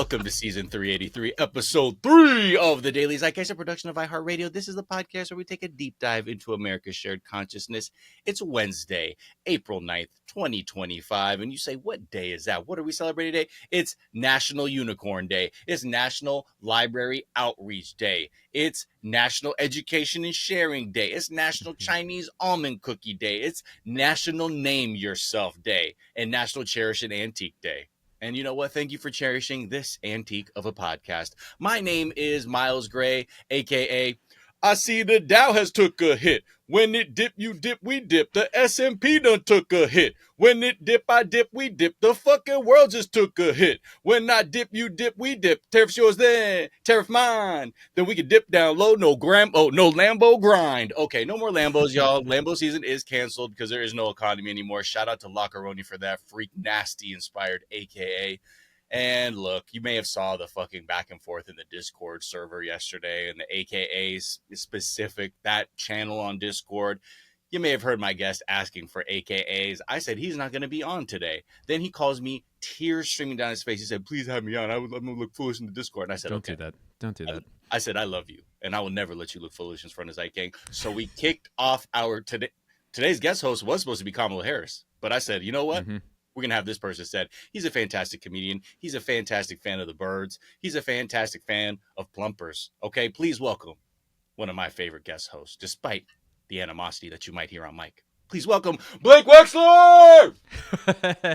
Welcome to season 383, episode 3 of the Daily Zeitgeist, a production of iHeartRadio. This is the podcast where we take a deep dive into America's shared consciousness. It's Wednesday, April 9th, 2025. And you say, what day is that? What are we celebrating today? It's National Unicorn Day. It's National Library Outreach Day. It's National Education and Sharing Day. It's National Chinese Almond Cookie Day. It's National Name Yourself Day and National Cherish an Antique Day. And you know what? Thank you for cherishing this antique of a podcast. My name is Miles Gray, a.k.a. I see the Dow has took a hit. When it dip, you dip, we dip. The S&P done took a hit. When it dip, I dip, we dip. The fucking world just took a hit. When I dip, you dip, we dip. Tariff yours then, tariff mine. Then we can dip down low, no Lambo grind. Okay, no more Lambos, y'all. Lambo season is canceled because there is no economy anymore. Shout out to Lockeroni for that freak nasty inspired AKA. And look, you may have saw the fucking back and forth in the Discord server yesterday and the AKAs specific, that channel on Discord. You may have heard my guest asking for AKAs. I said, he's not going to be on today. Then he calls me, tears streaming down his face. He said, please have me on. I'm going to look foolish in the Discord. And I said, Don't do that. Don't do that. I said, I love you. And I will never let you look foolish in front of Zeit Gang. So we kicked off our today's guest host was supposed to be Kamala Harris. But I said, you know what? We're going to have this person said. He's a fantastic comedian. He's a fantastic fan of the birds. He's a fantastic fan of plumpers. Okay, please welcome one of my favorite guest hosts, despite the animosity that you might hear on mic. Please welcome Blake Wexler!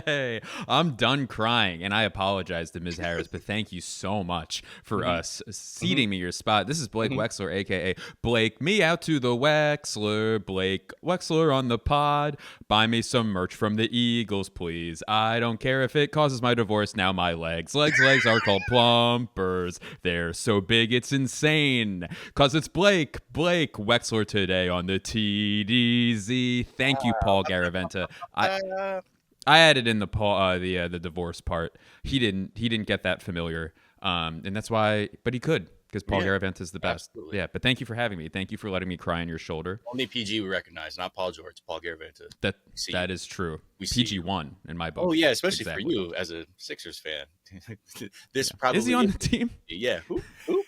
Hey, I'm done crying, and I apologize to Ms. Harris, but thank you so much for ceding me your spot. This is Blake Wexler, a.k.a. Blake me out to the Wexler. Blake Wexler on the pod. Buy me some merch from the Eagles, please. I don't care if it causes my divorce. Now my legs are called plumpers. They're so big it's insane. Because it's Blake Wexler today on the TDZ. Thank you, Paul Garaventa. I added in the divorce part. He didn't get that familiar, and that's why. But he could, because Paul Garaventa is the best. Absolutely. Yeah, but thank you for having me. Thank you for letting me cry on your shoulder. Only PG we recognize, not Paul George. Paul Garaventa. That is true. PG-1 in my book. Oh yeah, especially for you as a Sixers fan. This probably is he on the team? Yeah. Who?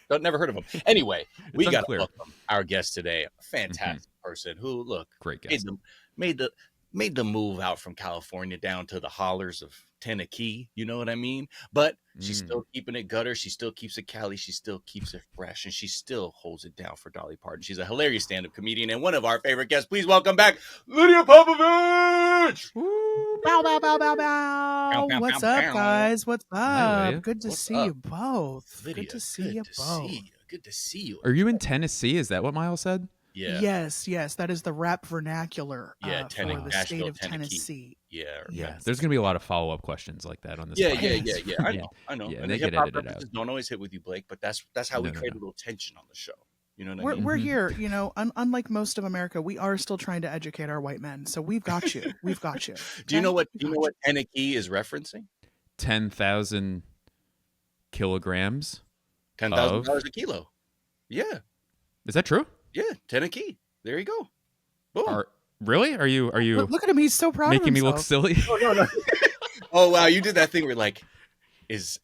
Never heard of him. Anyway, we got to welcome our guest today. A fantastic person who, look, great guest. Made the move out from California down to the hollers of Tennessee, you know what I mean? But she's still keeping it gutter. She still keeps it Cali. She still keeps it fresh, and she still holds it down for Dolly Parton. She's a hilarious stand-up comedian and one of our favorite guests. Please welcome back Lydia Popovich! Bow, bow, bow, bow, bow. What's up, guys? What's up? Good to see you both. Lydia, good to see you both. Good to see you. Are you in Tennessee? Is that what Miles said? Yeah. Yes. That is the rap vernacular for the state of Tennessee. Yeah. There's gonna be a lot of follow-up questions like that on this. Yeah. I know. Yeah, and they the get hip-hop edited references out. don't always hit with you, Blake, but that's how we create a little tension on the show. You know what I mean? We're here, unlike most of America, we are still trying to educate our white men. So we've got you. We've got you. Do you know what Tennessee is referencing? 10,000 kilograms. $10,000 a kilo. Yeah. Is that true? Yeah, Tennessee. There you go. Boom. Really? Are you Look at him, he's so proud making of me look silly? No. Oh wow, you did that thing where like,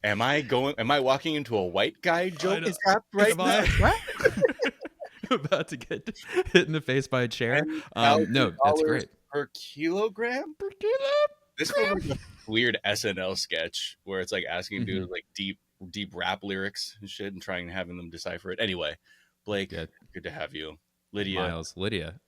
am I walking into a white guy joke trap right now? I'm about to get hit in the face by a chair. No, that's great. Per kilogram? This feels like a weird SNL sketch where it's like asking dudes like deep rap lyrics and shit and trying to having them decipher it. Anyway, Blake, good to have you. Lydia,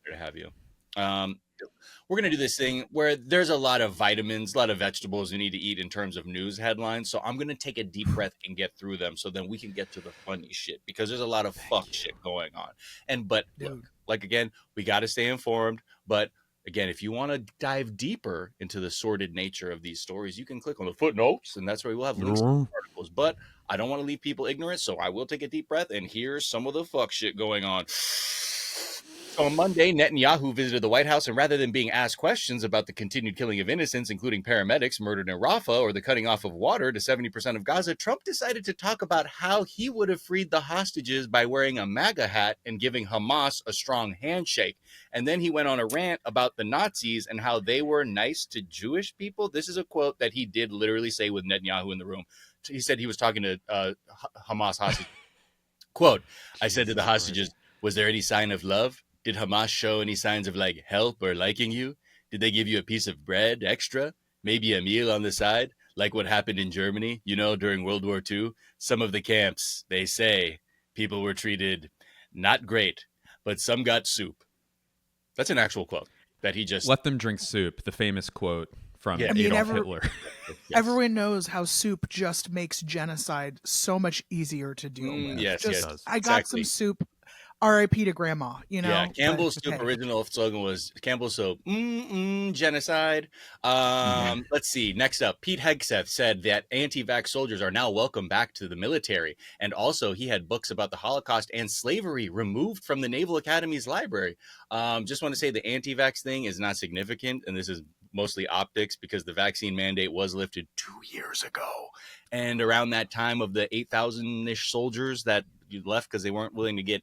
good to have you. We're going to do this thing where there's a lot of vitamins, a lot of vegetables you need to eat in terms of news headlines. So I'm going to take a deep breath and get through them so then we can get to the funny shit because there's a lot of shit going on. But look, like, again, we got to stay informed. But again, if you want to dive deeper into the sordid nature of these stories, you can click on the footnotes and that's where we'll have links to the articles. But I don't want to leave people ignorant. So I will take a deep breath and here's some of the fuck shit going on. On Monday, Netanyahu visited the White House, and rather than being asked questions about the continued killing of innocents, including paramedics murdered in Rafah, or the cutting off of water to 70% of Gaza, Trump decided to talk about how he would have freed the hostages by wearing a MAGA hat and giving Hamas a strong handshake. And then he went on a rant about the Nazis and how they were nice to Jewish people. This is a quote that he did literally say with Netanyahu in the room. he said he was talking to Hamas hostages. Quote, I said to the hostages, was there any sign of love? Did Hamas show any signs of like help or liking you? Did they give you a piece of bread extra? Maybe a meal on the side? Like what happened in Germany, during World War II? Some of the camps, they say, people were treated not great, but some got soup. That's an actual quote that he just... Let them drink soup, the famous quote from Yeah. Adolf Hitler. Yes. Everyone knows how soup just makes genocide so much easier to deal with. Yes, just, yes, I got exactly. some soup. R.I.P. to grandma, Yeah, Campbell's but, soup hey. original slogan was Campbell's soup, genocide. Let's see. Next up, Pete Hegseth said that anti-vax soldiers are now welcome back to the military. And also he had books about the Holocaust and slavery removed from the Naval Academy's library. Just want to say the anti-vax thing is not significant. And this is mostly optics because the vaccine mandate was lifted 2 years ago. And around that time of the 8,000-ish soldiers that you left because they weren't willing to get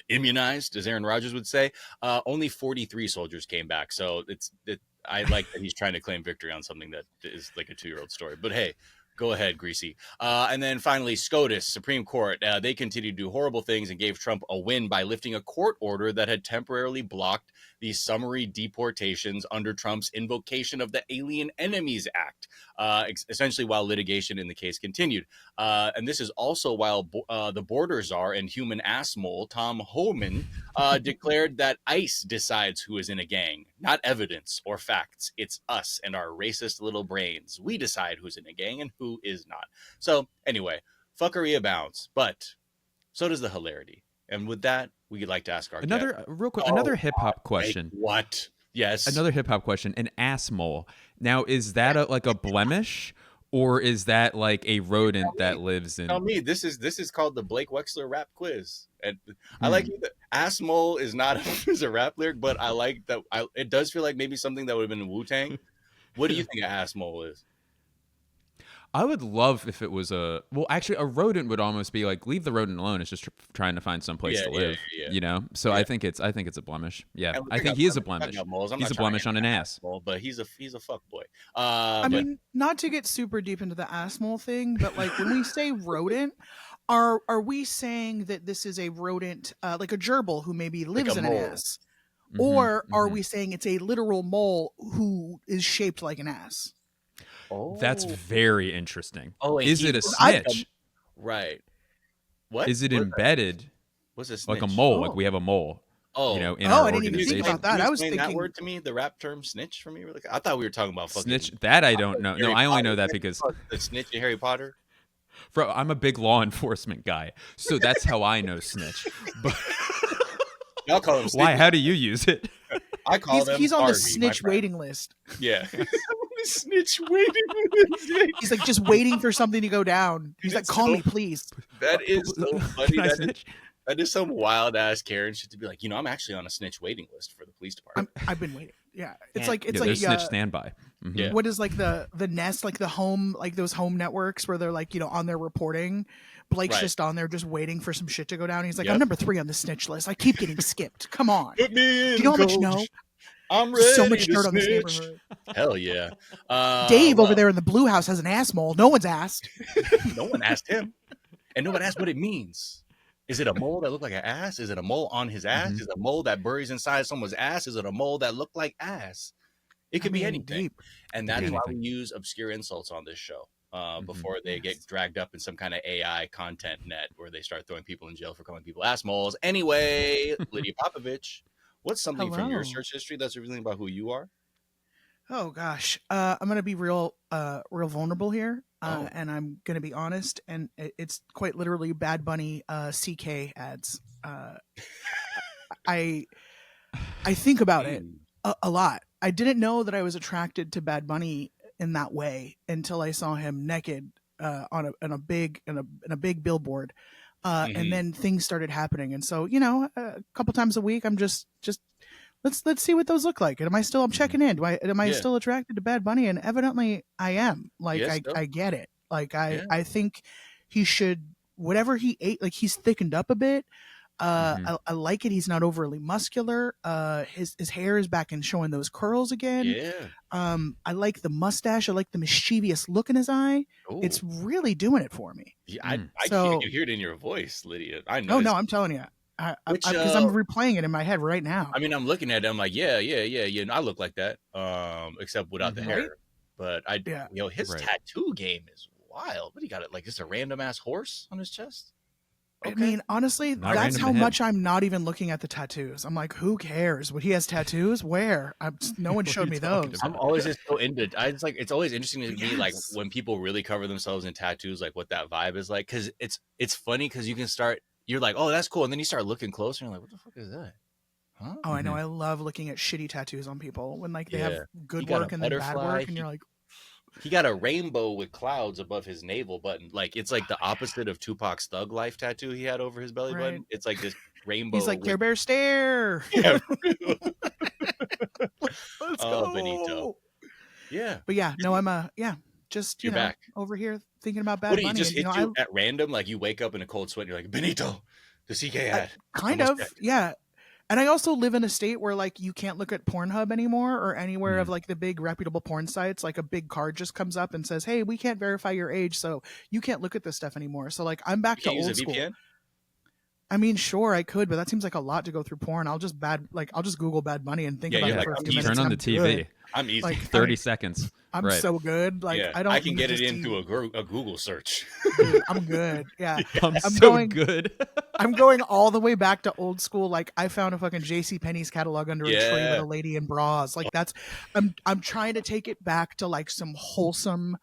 immunized, as Aaron Rodgers would say, only 43 soldiers came back. So I like that he's trying to claim victory on something that is like a 2-year-old story. But hey, go ahead, Greasy. And then finally, SCOTUS, Supreme Court. They continued to do horrible things and gave Trump a win by lifting a court order that had temporarily blocked the summary deportations under Trump's invocation of the Alien Enemies Act, essentially while litigation in the case continued. And this is also while the border czar and human ass mole, Tom Homan, declared that ICE decides who is in a gang, not evidence or facts. It's us and our racist little brains. We decide who's in a gang and who is not. So anyway, fuckery abounds, but so does the hilarity. And with that, we'd like to ask our Real quick, another hip hop question. What? Yes. Another hip hop question. An ass mole. Now, is that like a blemish, or is that like a rodent that lives in? Tell me, this is called the Blake Wexler rap quiz. And I like that ass mole is not is a rap lyric, but I like that. It does feel like maybe something that would have been in Wu-Tang. What do you think an ass mole is? I would love if it was actually a rodent would almost be like, leave the rodent alone. It's just trying to find some place to live, So yeah. I think it's a blemish. Yeah, I think he is a blemish. He's a blemish on an ass. But he's a fuck boy. I mean, not to get super deep into the ass mole thing, but like when we say rodent, are we saying that this is a rodent, like a gerbil who maybe lives in an ass, or are we saying it's a literal mole who is shaped like an ass? Oh. That's very interesting. Oh, is it a snitch? Right. What? Is it embedded? What's a snitch? Like a mole? Like we have a mole. Oh, in our I didn't organization. even think about that. I was thinking that word to me, the rap term snitch for me. Really, I thought we were talking about fucking snitch. That I don't know. No, I only know that because the snitch in Harry Potter. I'm a big law enforcement guy, so that's how I know snitch. But y'all call him snitch. Why? How do you use it? I call him. He's on Harvey, the snitch waiting list. Yeah. Snitch waiting list. He's like just waiting for something to go down. He's like, call me, please. That is so funny. That is some wild ass Karen shit to be like, I'm actually on a snitch waiting list for the police department. I've been waiting. Yeah, it's like snitch standby. Mm-hmm. Yeah. What is like the nest, like the home, like those home networks where they're like on their reporting. Blake's just on there, just waiting for some shit to go down. He's like, I'm number 3 on the snitch list. I keep getting skipped. Come on. Put me in. Do you know how much you know? I'm ready. So much dirt on this neighborhood. Hell yeah. Dave over there in the blue house has an ass mole. No one's asked. No one asked him, and no one asked what it means. Is it a mole that looked like an ass? Is it a mole on his ass? Is it a mole that buries inside someone's ass? Is it a mole that looked like ass? It could be anything. Deep. And that's why we use obscure insults on this show before they get dragged up in some kind of AI content net where they start throwing people in jail for calling people ass moles. Anyway, Lydia Popovich, what's something from your search history that's revealing about who you are? Oh gosh, I'm gonna be real vulnerable here, and I'm gonna be honest, and it's quite literally Bad Bunny CK ads. I think about it a lot. I didn't know that I was attracted to Bad Bunny in that way until I saw him naked on a big billboard, and then things started happening. And so a couple times a week, I'm just. Let's see what those look like. And I'm checking in. Am I still attracted to Bad Bunny? And evidently I am. Like I get it. Like I think he should, whatever he ate, like he's thickened up a bit. I like it. He's not overly muscular. His hair is back and showing those curls again. Yeah. I like the mustache. I like the mischievous look in his eye. Ooh. It's really doing it for me. Yeah, I So- you hear it in your voice, Lydia. I know. Oh no, I'm telling you, because I'm replaying it in my head right now. I mean, I'm looking at it. I'm like, yeah. I look like that, except without the Mhm. hair. But his Right. tattoo game is wild. What do you got? It like just a random ass horse on his chest? I mean, honestly, Not that's random how to him. much I'm not even looking at the tattoos. I'm like, who cares? What he has tattoos? Where? No one What are showed you me talking those. about? I'm always just so into. It's always interesting to me, like Yes. when people really cover themselves in tattoos, like what that vibe is like. Because it's funny because you can start. You're like, oh, that's cool, and then you start looking closer, and you're like, what the fuck is that? Huh? Oh, I know. I love looking at shitty tattoos on people when like they Yeah. have good He got work a and then bad butterfly. work, and you're like, He got a rainbow with clouds above his navel button. Like it's like the opposite of Tupac's Thug Life tattoo he had over his belly Right. button. It's like this rainbow. he's like with- Care Bear stare. Yeah. Let's Oh, go. Benito. Yeah. But yeah, no, I'm just You're back. over here thinking about Bad What do you Bunny. just and, hit you at random? Like you wake up in a cold sweat and you're like, Benito, the CK ad. Kind Almost of, back. yeah. And I also live in a state where like you can't look at Pornhub anymore or anywhere of like the big reputable porn sites. Like a big card just comes up and says, "Hey, we can't verify your age, so you can't look at this stuff anymore." So like I'm back You to can't use old a school. VPN? I mean, sure, I could, but that seems like a lot to go through porn. I'll just Google Bad Bunny and think Yeah, about you're it like, for a I'm few easy. minutes. Turn on and the I'm TV. good. I'm easy. Like 30 seconds. I'm Right. so good. Like yeah. I don't. I can need get to it in see- through a Google search. Dude, I'm good. Yeah. I'm so going- good. I'm going all the way back to old school. Like I found a fucking J.C. Penney's catalog under a tree Yeah. with a lady in bras. Like that's. I'm trying to take it back to like some wholesome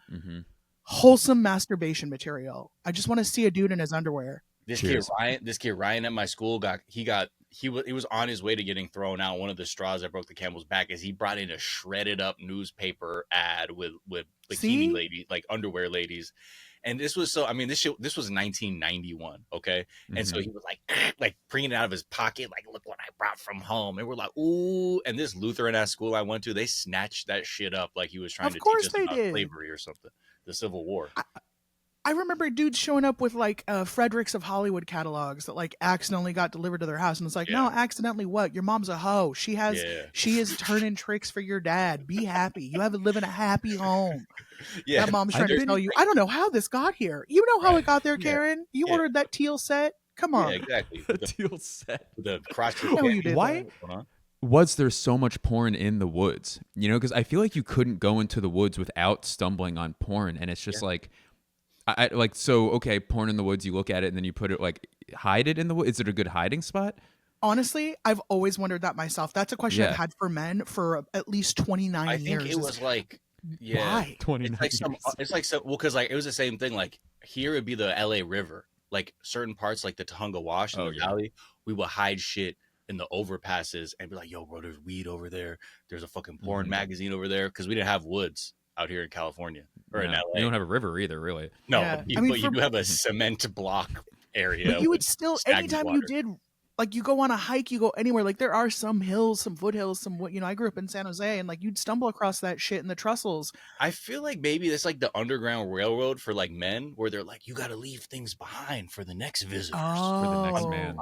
masturbation material. I just want to see a dude in his underwear. This Cheers. kid Ryan at my school he was on his way to getting thrown out. One of the straws that broke the camel's back is he brought in a shredded up newspaper ad with bikini See? ladies, like underwear ladies. And this was this was 1991, okay? And so he was like bringing it out of his pocket, like, look what I brought from home. And we're like, ooh. And this Lutheran ass school I went to, they snatched that shit up like he was trying Of to course teach us they about did. slavery or something, the Civil War. I remember dudes showing up with like Fredericks of Hollywood catalogs that like accidentally got delivered to their house, and it's like, no, accidentally what? Your mom's a hoe. She is turning tricks for your dad. Be happy. You haven't lived in a happy home. Yeah, That mom's trying to tell you, I don't know how this got here. You know how it got there, Karen. You ordered that teal set. Come on. yeah, exactly. The teal set. The crotch. You know you did Why? that. Was there so much porn in the woods? You know, because I feel like you couldn't go into the woods without stumbling on porn, and it's just like, okay, porn in the woods. You look at it, and then you put it hide it in the woods. Is it a good hiding spot? Honestly, I've always wondered that myself. That's a question Yeah. I've had for men for at least 29 I years. think it was like, yeah, Why? 29 it's like some, well, because like it was the same thing. Like here would be the LA River, like certain parts like the Tujunga Wash in the valley, we would hide shit in the overpasses and be like, yo, bro, there's weed over there. There's a fucking porn magazine over there, because we didn't have woods out here in California or in LA. You don't have a river either, really. No, Yeah. but, I mean, but you do have a cement block area. But you would with still, stagnant anytime water. you did, like you go on a hike, you go anywhere, like there are some hills, some foothills, I grew up in San Jose, and like you'd stumble across that shit in the trestles. I feel like maybe it's like the Underground Railroad for like men, where they're like, you got to leave things behind for the next visitors, For the next Oh. man.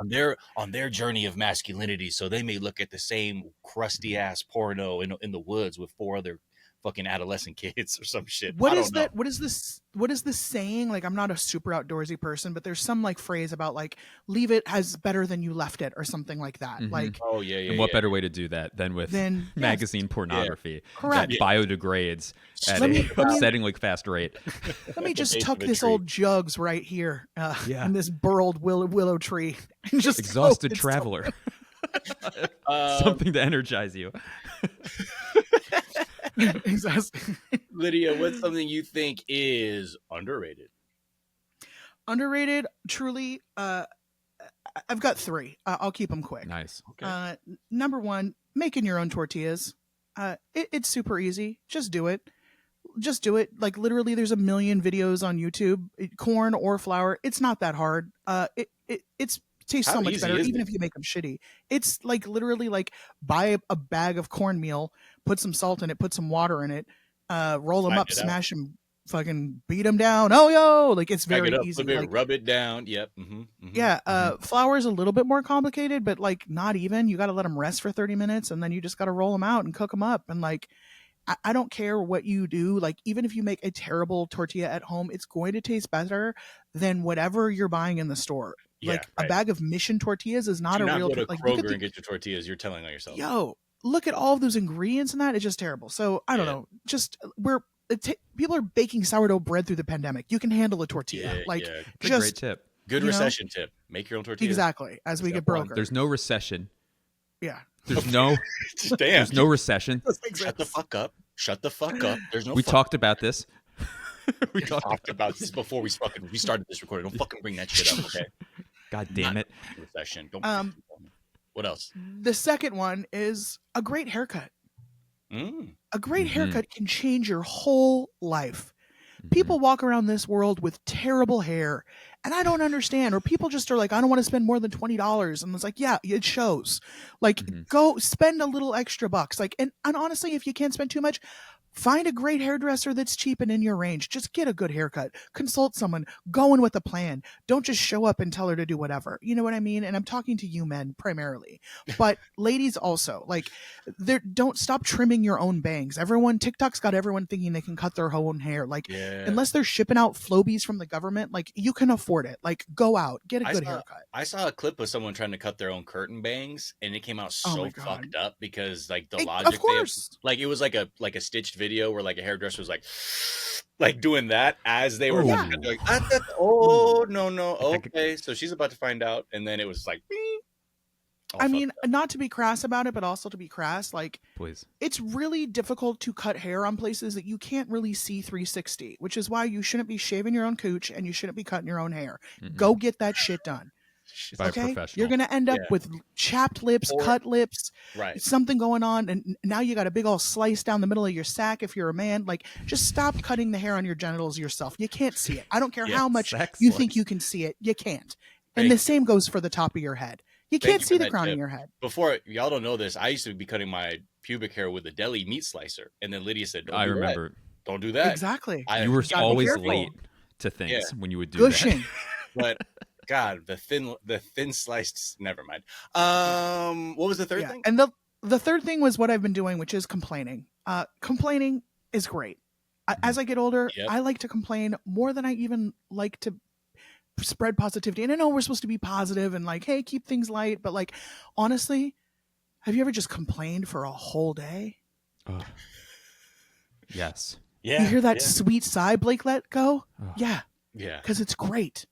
on their journey of masculinity. So they may look at the same crusty ass porno in the woods with 4 other fucking adolescent kids or some shit. What I is don't know. that? What is this saying? Like, I'm not a super outdoorsy person, but there's some like phrase about like leave it as better than you left it or something like that. Mhm. Like, Oh yeah, yeah. And what yeah. better way to do that than with then magazine pornography Correct. that biodegrades at Let a me- upsettingly fast rate? let me just base tuck of a this tree. old jugs right here Yeah. in this burled willow tree. And just Exhausted go. It's traveler. Um, Something to energize you. Exactly. Lydia, what's something you think is underrated? Underrated, truly. I've got 3. I'll keep them quick. Nice. Number 1, making your own tortillas. It's super easy. Just do it. Like literally, there's a million videos on YouTube. Corn or flour. It's not that hard. It's tastes How so much easy better, is even it? if you make them shitty. It's like literally like buy a bag of cornmeal, put some salt in it, put some water in it, roll them Slide up, it out. fucking beat them down. Oh, yo, like it's Back very it up a easy. little bit, Like, rub it down. Yep. yeah, flour is a little bit more complicated, but like not even. You got to let them rest for 30 minutes, and then you just got to roll them out and cook them up. And like, I don't care what you do. Like, even if you make a terrible tortilla at home, it's going to taste better than whatever you're buying in the store. Yeah, Like right. a bag of Mission tortillas is not Do a not real. go to Like, look at Kroger and get your tortillas. You're telling on yourself. yo, look at all of those ingredients in that. It's just terrible. So I don't Yeah. know. Just people are baking sourdough bread through the pandemic. You can handle a tortilla. Yeah, Like, yeah. It's a just great tip. Good you know? recession tip. Make your own tortillas. exactly as we Step get one. broker. There's no recession. Yeah. There's no Damn. there's no recession. Shut the fuck up. Shut the fuck up. There's no We fuck- talked about this. We talked about this before we started this recording. Don't fucking bring that shit up, okay? God damn it. Recession. Don't. What else? The second one is a great haircut. A great Mhm. haircut can change your whole life. People walk around this world with terrible hair, and I don't understand. Or people just are like, I don't want to spend more than $20, and it's like, yeah, it shows. Like, go spend a little extra bucks. Like, and honestly, if you can't spend too much, find a great hairdresser that's cheap and in your range. Just get a good haircut. Consult someone. Go in with a plan. Don't just show up and tell her to do whatever. You know what I mean? And I'm talking to you men primarily, but ladies also. Like, don't stop trimming your own bangs. TikTok's got everyone thinking they can cut their own hair. Like, unless they're shipping out Flobies from the government, like, you can afford it. Like, go out, get a good haircut. I saw a clip of someone trying to cut their own curtain bangs, and it came out so fucked up because like the logic. Of course. Like it was like a stitched video where like a hairdresser was like doing that as they were like, oh no, okay. So she's about to find out, and then it was like, I mean, not to be crass about it, but also to be crass, like, please. It's really difficult to cut hair on places that you can't really see 360, which is why you shouldn't be shaving your own cooch and you shouldn't be cutting your own hair. Go get that shit done. By a professional. You're going to end up with chapped lips, cut lips, right? Something going on. And now you got a big old slice down the middle of your sack if you're a man. Like, just stop cutting the hair on your genitals yourself. You can't see it. I don't care how much you think you can see it. You can't. And the same goes for the top of your head. You can't see the crown of your head. Before, y'all don't know this, I used to be cutting my pubic hair with a deli meat slicer. And then Lydia said, I remember. Don't do that. Exactly. You were always late to things when you would do Gushing. that. But God, the thin sliced. Never mind. What was the third thing? And the third thing was what I've been doing, which is complaining. Complaining is great. As I get older, I like to complain more than I even like to spread positivity. And I know we're supposed to be positive and like, hey, keep things light. But like, honestly, have you ever just complained for a whole day? Yes. Yeah. You hear that sweet sigh Blake let go? Yeah. Yeah. Because it's great.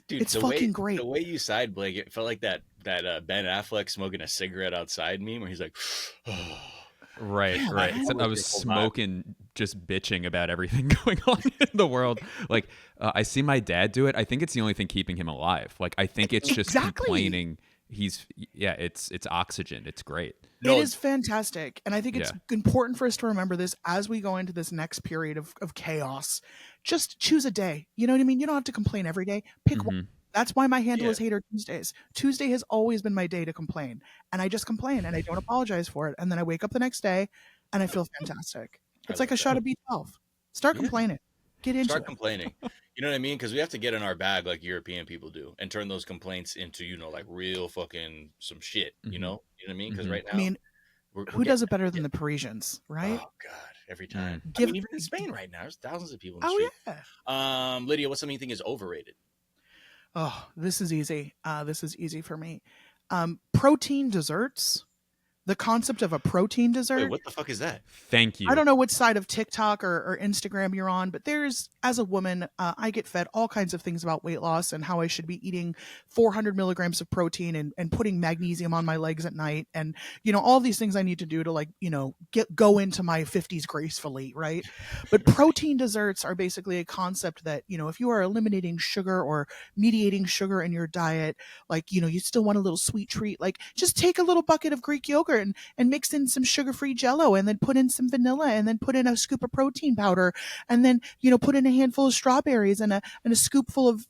Dude, it's fucking great. The way you sighed, Blake, it felt like that Ben Affleck smoking a cigarette outside meme where he's like, Right. I was smoking, just bitching about everything going on in the world. Like, I see my dad do it. I think it's the only thing keeping him alive. Like, I think it's just complaining. It's oxygen. It's great. It is fantastic. And I think it's important for us to remember this as we go into this next period of chaos. Just choose a day. You know what I mean? You don't have to complain every day. Pick one. That's why my handle is Hater Tuesdays. Tuesday has always been my day to complain. And I just complain and I don't apologize for it. And then I wake up the next day and I feel fantastic. It's like a shot of B12. Start complaining. Get into it. Start complaining. You know what I mean? Because we have to get in our bag like European people do and turn those complaints into, like real fucking some shit, you know? You know what I mean? Because right now, I mean, who does it better than the Parisians, right? Oh, God. Every time. Even in Spain right now, there's thousands of people in the street. Yeah. Lydia, what's something you think is overrated? Oh, this is easy. This is easy for me. Protein desserts. The concept of a protein dessert. Wait, what the fuck is that? Thank you. I don't know which side of TikTok or Instagram you're on, but as a woman, I get fed all kinds of things about weight loss and how I should be eating 400 milligrams of protein and putting magnesium on my legs at night. And, all these things I need to do to go into my 50s gracefully. Right. But protein desserts are basically a concept that, if you are eliminating sugar or mediating sugar in your diet, you still want a little sweet treat, just take a little bucket of Greek yogurt and mix in some sugar-free Jell-O and then put in some vanilla and then put in a scoop of protein powder and then, put in a handful of strawberries and a scoop full of,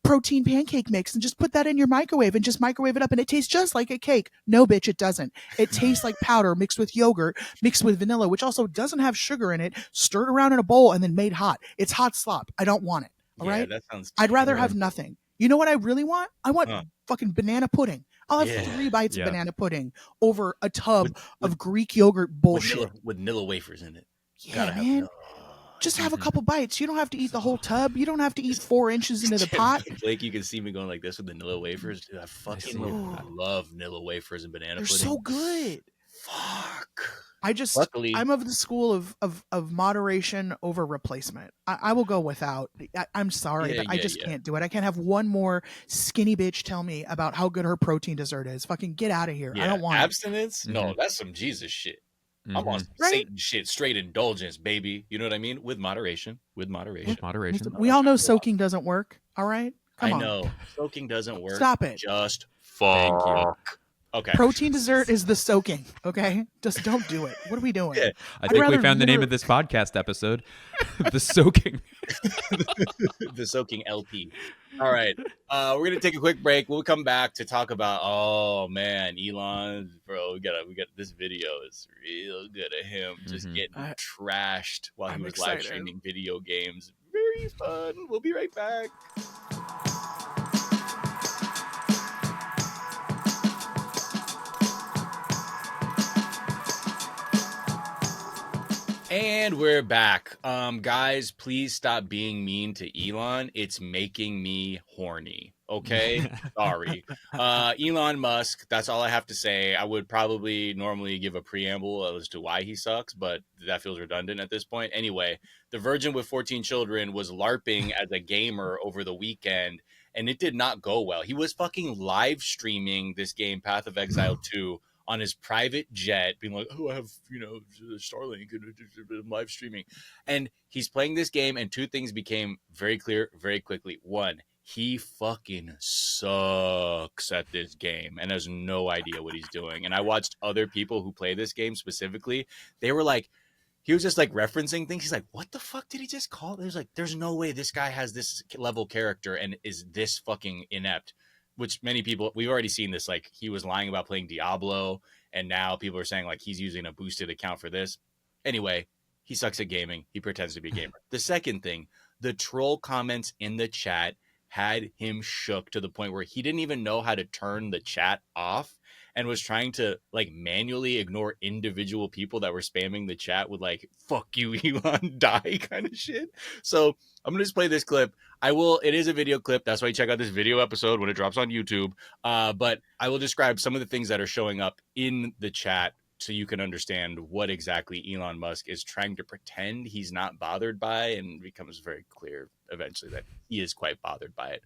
protein pancake mix and just put that in your microwave and just microwave it up and it tastes just like a cake. No, bitch, it doesn't. It tastes like powder mixed with yogurt, mixed with vanilla, which also doesn't have sugar in it, stirred around in a bowl and then made hot. It's hot slop. I don't want it. All right? That sounds I'd rather terrible. have nothing. You know what I really want? I want fucking banana pudding. I'll have 3 bites of banana pudding over a tub of Greek yogurt bullshit. With Nilla wafers in it. Yeah, man. Just have a couple bites. You don't have to eat the whole tub. You don't have to eat 4 inches into the pot. Blake, you can see me going like this with the Nilla wafers. Dude, I love Nilla wafers and banana pudding. They're so good. Fuck. Luckily, I'm of the school of moderation over replacement. I will go without. I'm sorry, but I just can't do it. I can't have one more skinny bitch tell me about how good her protein dessert is. Fucking get out of here. I don't want abstinence. No, that's some Jesus shit. I'm on Satan shit, straight indulgence, baby. You know what I mean? With moderation. With moderation. We all know soaking doesn't work. All right? Come on. I know. Soaking doesn't work. Stop it. Just fuck. Thank you. Okay. Protein dessert is the soaking, okay? Just don't do it. What are we doing? Yeah. I think we found the name of this podcast episode. The soaking. The soaking LP. All right. We're going to take a quick break. We'll come back to talk about, oh, man, Elon, bro, we got this video is real good of him just getting trashed while he was live streaming video games. Very fun. We'll be right back. And we're back. Guys, please stop being mean to Elon. It's making me horny. Okay? Sorry. Elon Musk, that's all I have to say. I would probably normally give a preamble as to why he sucks, but that feels redundant at this point. Anyway, the virgin with 14 children was LARPing as a gamer over the weekend, and it did not go well. He was fucking live streaming this game, Path of Exile 2, on his private jet, being like, oh, I have, Starlink and live streaming. And he's playing this game, and 2 things became very clear very quickly. 1, he fucking sucks at this game and has no idea what he's doing. And I watched other people who play this game specifically. They were like, he was just like referencing things. He's like, what the fuck did he just call? There's like, there's no way this guy has this level character and is this fucking inept. Which many people, we've already seen this, like he was lying about playing Diablo, and now people are saying like he's using a boosted account for this. Anyway, he sucks at gaming. He pretends to be a gamer. The second thing, the troll comments in the chat had him shook to the point where he didn't even know how to turn the chat off and was trying to like manually ignore individual people that were spamming the chat with like, fuck you, Elon, die kind of shit. So I'm going to just play this clip. It is a video clip. That's why you check out this video episode when it drops on YouTube. But I will describe some of the things that are showing up in the chat so you can understand what exactly Elon Musk is trying to pretend he's not bothered by, and becomes very clear eventually that he is quite bothered by it.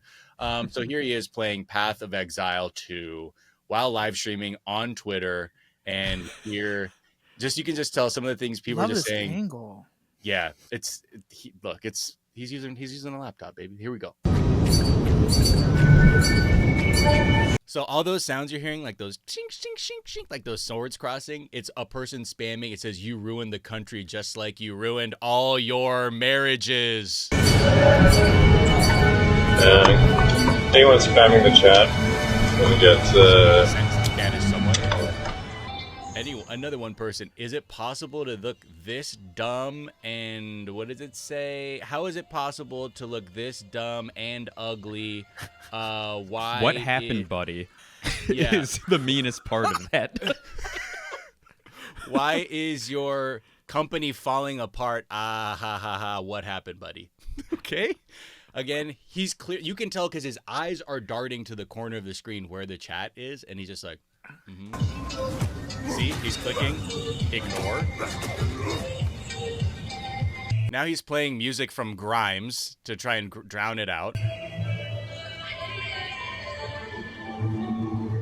So here he is playing Path of Exile 2 while live streaming on Twitter. And here, you can just tell some of the things people are just saying. Angle. Yeah, he's using a laptop, baby. Here we go. So all those sounds you're hearing, like those shink, shink, shink, shink, like those swords crossing, it's a person spamming. It says, you ruined the country just like you ruined all your marriages. Anyone spamming the chat will get Spanish someone. Another one person. Is it possible to look this dumb and what does it say? How is it possible to look this dumb and ugly? Why? What happened, buddy? Yeah. Is the meanest part of that. Why is your company falling apart? Ah, ha, ha, ha. What happened, buddy? Okay. Again, he's clear. You can tell because his eyes are darting to the corner of the screen where the chat is, and he's just like, See, he's clicking. Ignore. Now he's playing music from Grimes to try and drown it out.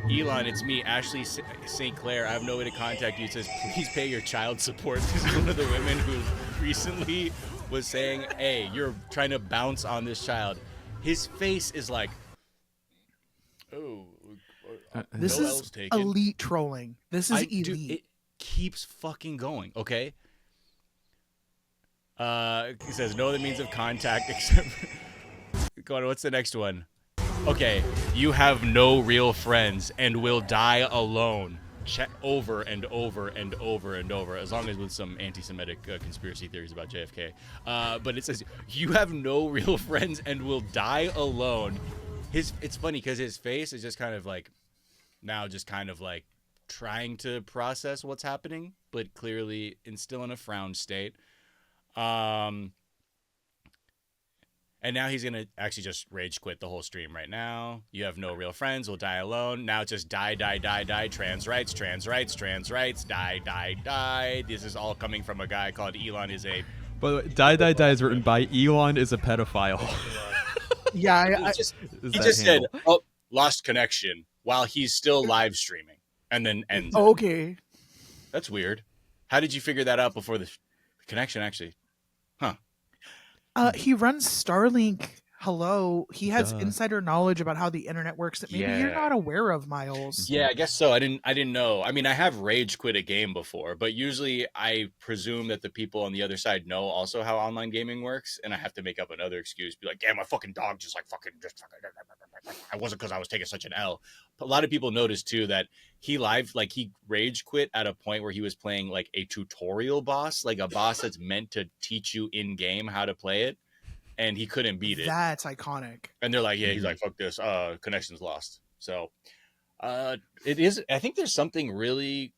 Elon, it's me, Ashley St. Clair. I have no way to contact you. It says, please pay your child support. This is one of the women who recently was saying, hey, you're trying to bounce on this child. His face is like, oh. This is elite trolling. This is elite. Dude, it keeps fucking going, okay? He says, no other means of contact except... Go on, what's the next one? Okay, you have no real friends and will die alone. Over and over and over and over, as long as with some anti-Semitic conspiracy theories about JFK. But it says you have no real friends and will die alone. It's funny because his face is just kind of like now just kind of like trying to process what's happening, but clearly still in a frown state. And now he's going to actually just rage quit the whole stream right now. You have no real friends, will die alone. Now it's just die, trans rights, die. This is all coming from a guy called Elon is a... By the way, die is written by Elon is a pedophile. Yeah, he just said, oh, lost connection while he's still live streaming and then ends. Oh, okay. That's weird. How did you figure that out before the connection actually? Huh. He runs Starlink. Hello. He has insider knowledge about how the internet works that maybe you're not aware of, Miles. Yeah, I guess so. I didn't know. I mean, I have rage quit a game before, but usually I presume that the people on the other side know also how online gaming works, and I have to make up another excuse, be like, yeah, my fucking dog just fucking. I wasn't because I was taking such an L. A lot of people noticed too that he rage quit at a point where he was playing like a tutorial boss, like a boss that's meant to teach you in game how to play it. And he couldn't beat it. That's iconic. And they're like, yeah, he's like, fuck this. Connection's lost. So it is. I think there's something really,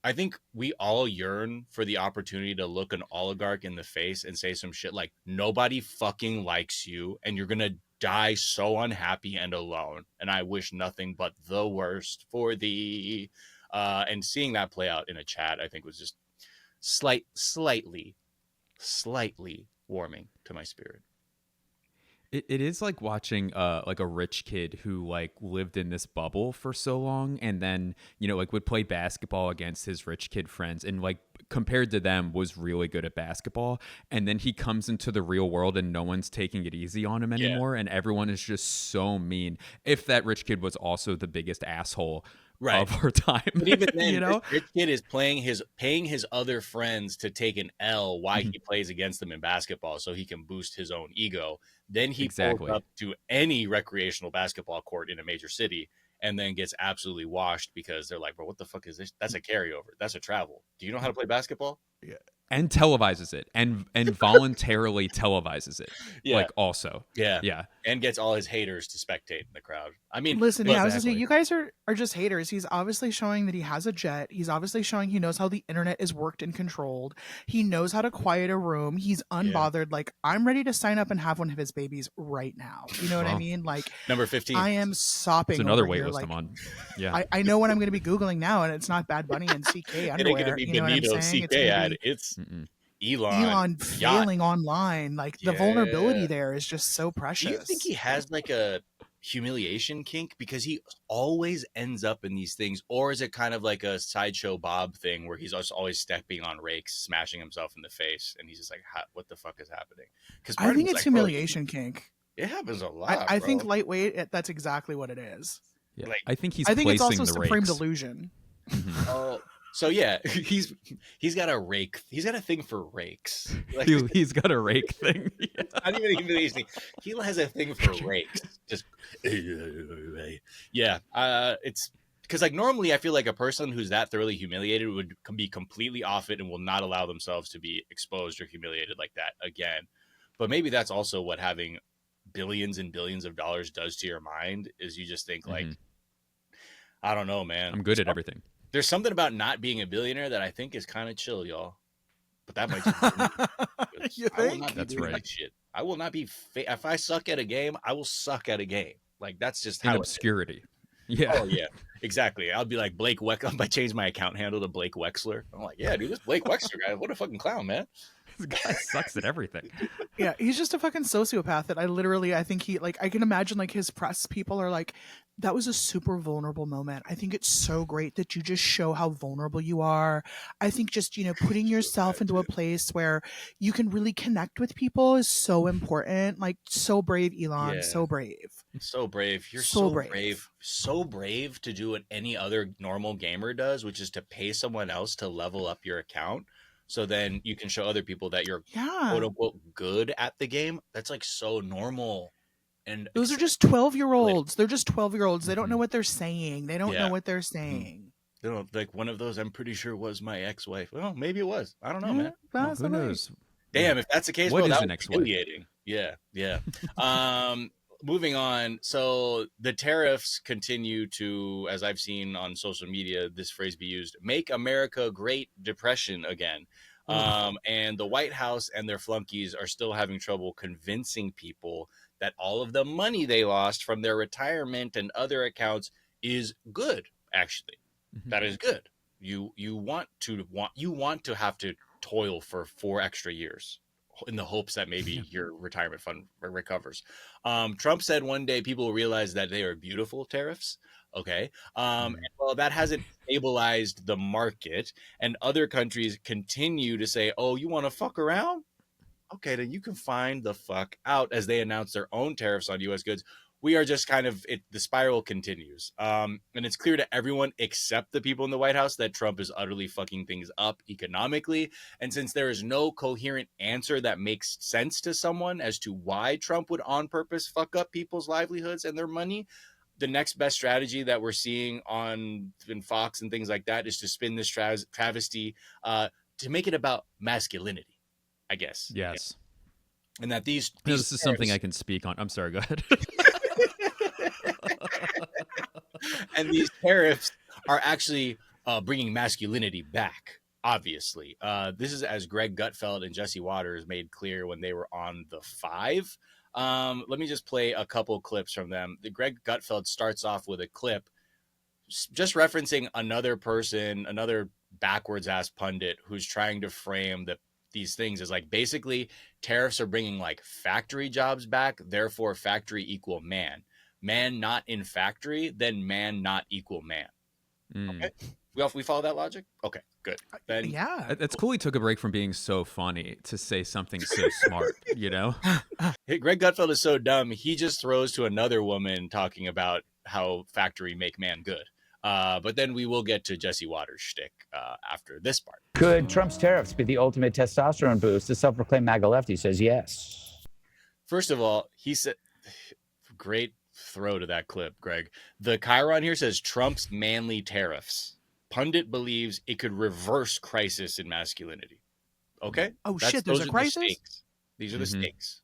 I think we all yearn for the opportunity to look an oligarch in the face and say some shit like, nobody fucking likes you and you're going to die so unhappy and alone. And I wish nothing but the worst for thee. And seeing that play out in a chat, I think was just slightly warming to my spirit. It is like watching like a rich kid who like lived in this bubble for so long and then, you know, like would play basketball against his rich kid friends and like compared to them was really good at basketball. And then he comes into the real world and no one's taking it easy on him anymore. And everyone is just so mean. If that rich kid was also the biggest asshole of our time. But even then, you know, this rich kid is paying his other friends to take an L while he plays against them in basketball so he can boost his own ego. Then he pulls up to any recreational basketball court in a major city and then gets absolutely washed because they're like, bro, what the fuck is this? That's a carryover. That's a travel. Do you know how to play basketball? Yeah. And televises it and voluntarily televises it. Yeah. Like also. Yeah. Yeah. And gets all his haters to spectate in the crowd. I mean, listen, yeah, I was just saying, you guys are just haters. He's obviously showing that he has a jet. He's obviously showing he knows how the internet is worked and controlled. He knows how to quiet a room. He's unbothered. Like, I'm ready to sign up and have one of his babies right now. You know what I mean? Like, number 15. I am sopping. It's another over wait here. list Like, I'm on. Yeah. I know what I'm going to be Googling now, and it's not Bad Bunny and CK underwear. It ain't going to be you know Benito what I'm saying? CK ad. It's Elon failing online. Like the vulnerability there is just so precious. Do you think he has like a humiliation kink because he always ends up in these things, or is it kind of like a Sideshow Bob thing where he's just always stepping on rakes, smashing himself in the face, and he's just like, what the fuck is happening? Because I think it's humiliation kink. It happens a lot. I think lightweight. That's exactly what it is. Yeah. Like, I think it's also the supreme rakes. delusion. Oh. So yeah, he's got a rake. He's got a thing for rakes. Like, he's got a rake thing. Yeah. Not even humiliation. He has a thing for rakes. Just yeah. It's because like normally I feel like a person who's that thoroughly humiliated would be completely off it and will not allow themselves to be exposed or humiliated like that again. But maybe that's also what having billions and billions of dollars does to your mind is you just think like, I don't know, man. I'm good at everything. There's something about not being a billionaire that I think is kind of chill, y'all. But that might just You I will think? not be That's doing right. that shit. I will not be if I suck at a game, I will suck at a game. Like that's just In how obscurity. Yeah. Oh yeah, exactly. I'll be like Blake Wexler. I changed my account handle to Blake Wexler. I'm like, yeah, dude, this Blake Wexler guy, what a fucking clown, man. This guy sucks at everything. Yeah, he's just a fucking sociopath that I think he, like, I can imagine like his press people are like, that was a super vulnerable moment. I think it's so great that you just show how vulnerable you are. I think just, you know, putting yourself into a place where you can really connect with people is so important. Like, so brave, Elon. Yeah. So brave. So brave. You're So so brave. brave. So brave to do what any other normal gamer does, which is to pay someone else to level up your account. So then you can show other people that you're quote unquote good at the game. That's like so normal And Those are just 12-year-olds. They're just 12-year-olds. They don't know Mhm. what they're saying. They don't know Yeah. what they're saying. you know, like one of those I'm pretty sure was my ex-wife. Well, maybe it was. I don't know, Yeah, man. Well, who possibly. knows? Damn, if that's the case, What bro, is that an was ex-wife? humiliating. Yeah. Moving on. So the tariffs continue to, as I've seen on social media, this phrase be used, make America Great Depression again. And the White House and their flunkies are still having trouble convincing people that all of the money they lost from their retirement and other accounts is good. Actually, Mhm. that is good. You want to have to toil for 4 extra years in the hopes that maybe your retirement fund recovers. Trump said one day people will realize that they are beautiful tariffs. Okay. Well, that hasn't stabilized the market, and other countries continue to say, oh, you want to fuck around? Okay, then you can find the fuck out, as they announce their own tariffs on U.S. goods. We are just kind of the spiral continues. And it's clear to everyone except the people in the White House that Trump is utterly fucking things up economically. And since there is no coherent answer that makes sense to someone as to why Trump would on purpose fuck up people's livelihoods and their money, the next best strategy that we're seeing in Fox and things like that is to spin this travesty to make it about masculinity, I guess. Yes. And that these This is something I can speak on. I'm sorry, go ahead. and these tariffs are actually bringing masculinity back. Obviously, this is as Greg Gutfeld and Jesse Waters made clear when they were on The Five. Let me just play a couple clips from them. The Greg Gutfeld starts off with a clip just referencing another person, another backwards ass pundit who's trying to frame these things as like basically tariffs are bringing like factory jobs back, therefore factory equal man not in factory, then man not equal man. Okay, we follow that logic. Okay, good. Then Yeah. It's cool he took a break from being so funny to say something so smart, you know? Greg Gutfeld is so dumb, he just throws to another woman talking about how factory make man good. But then we will get to Jesse Waters' shtick after this part. Could Trump's tariffs be the ultimate testosterone boost? The self-proclaimed MAGA lefty says yes. First of all, he said, great throw to that clip, Greg. The Chiron here says Trump's manly tariffs. Pundit believes it could reverse crisis in masculinity. Okay? Oh, shit, there's a crisis? Stakes. These are the stakes.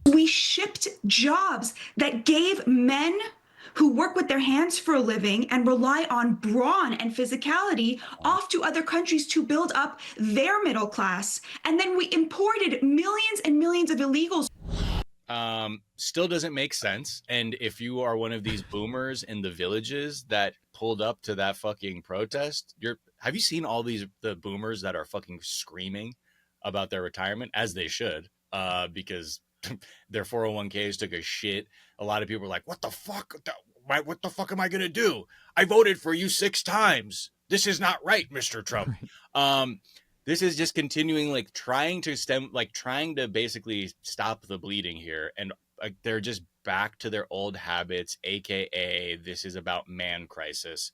We shipped jobs that gave men who work with their hands for a living and rely on brawn and physicality off to other countries to build up their middle class. And then we imported millions and millions of illegals. Still doesn't make sense. And if you are one of these boomers in the villages that pulled up to that fucking protest, have you seen all the boomers that are fucking screaming about their retirement, as they should, because their 401ks took a shit. A lot of people are like, what the fuck? What the fuck am I going to do? I voted for you 6 times. This is not right, Mr. Trump. This is just continuing, like trying to basically stop the bleeding here. And they're just back to their old habits, AKA this is about man crisis.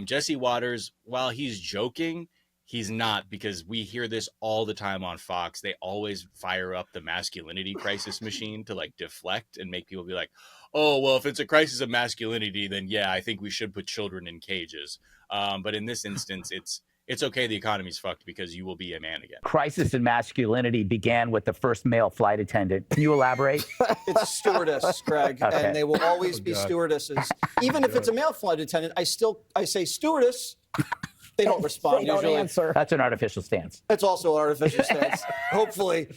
Jesse Waters, while he's joking, he's not, because we hear this all the time on Fox. They always fire up the masculinity crisis machine to like deflect and make people be like, oh, well, if it's a crisis of masculinity, then yeah, I think we should put children in cages. But in this instance, it's okay. The economy's fucked because you will be a man again. Crisis in masculinity began with the first male flight attendant. Can you elaborate? It's a stewardess, Greg, Okay. and they will always be stewardesses. Even if it's a male flight attendant, I say stewardess. They don't respond They don't usually. answer. That's an artificial stance. It's also an artificial stance. Hopefully,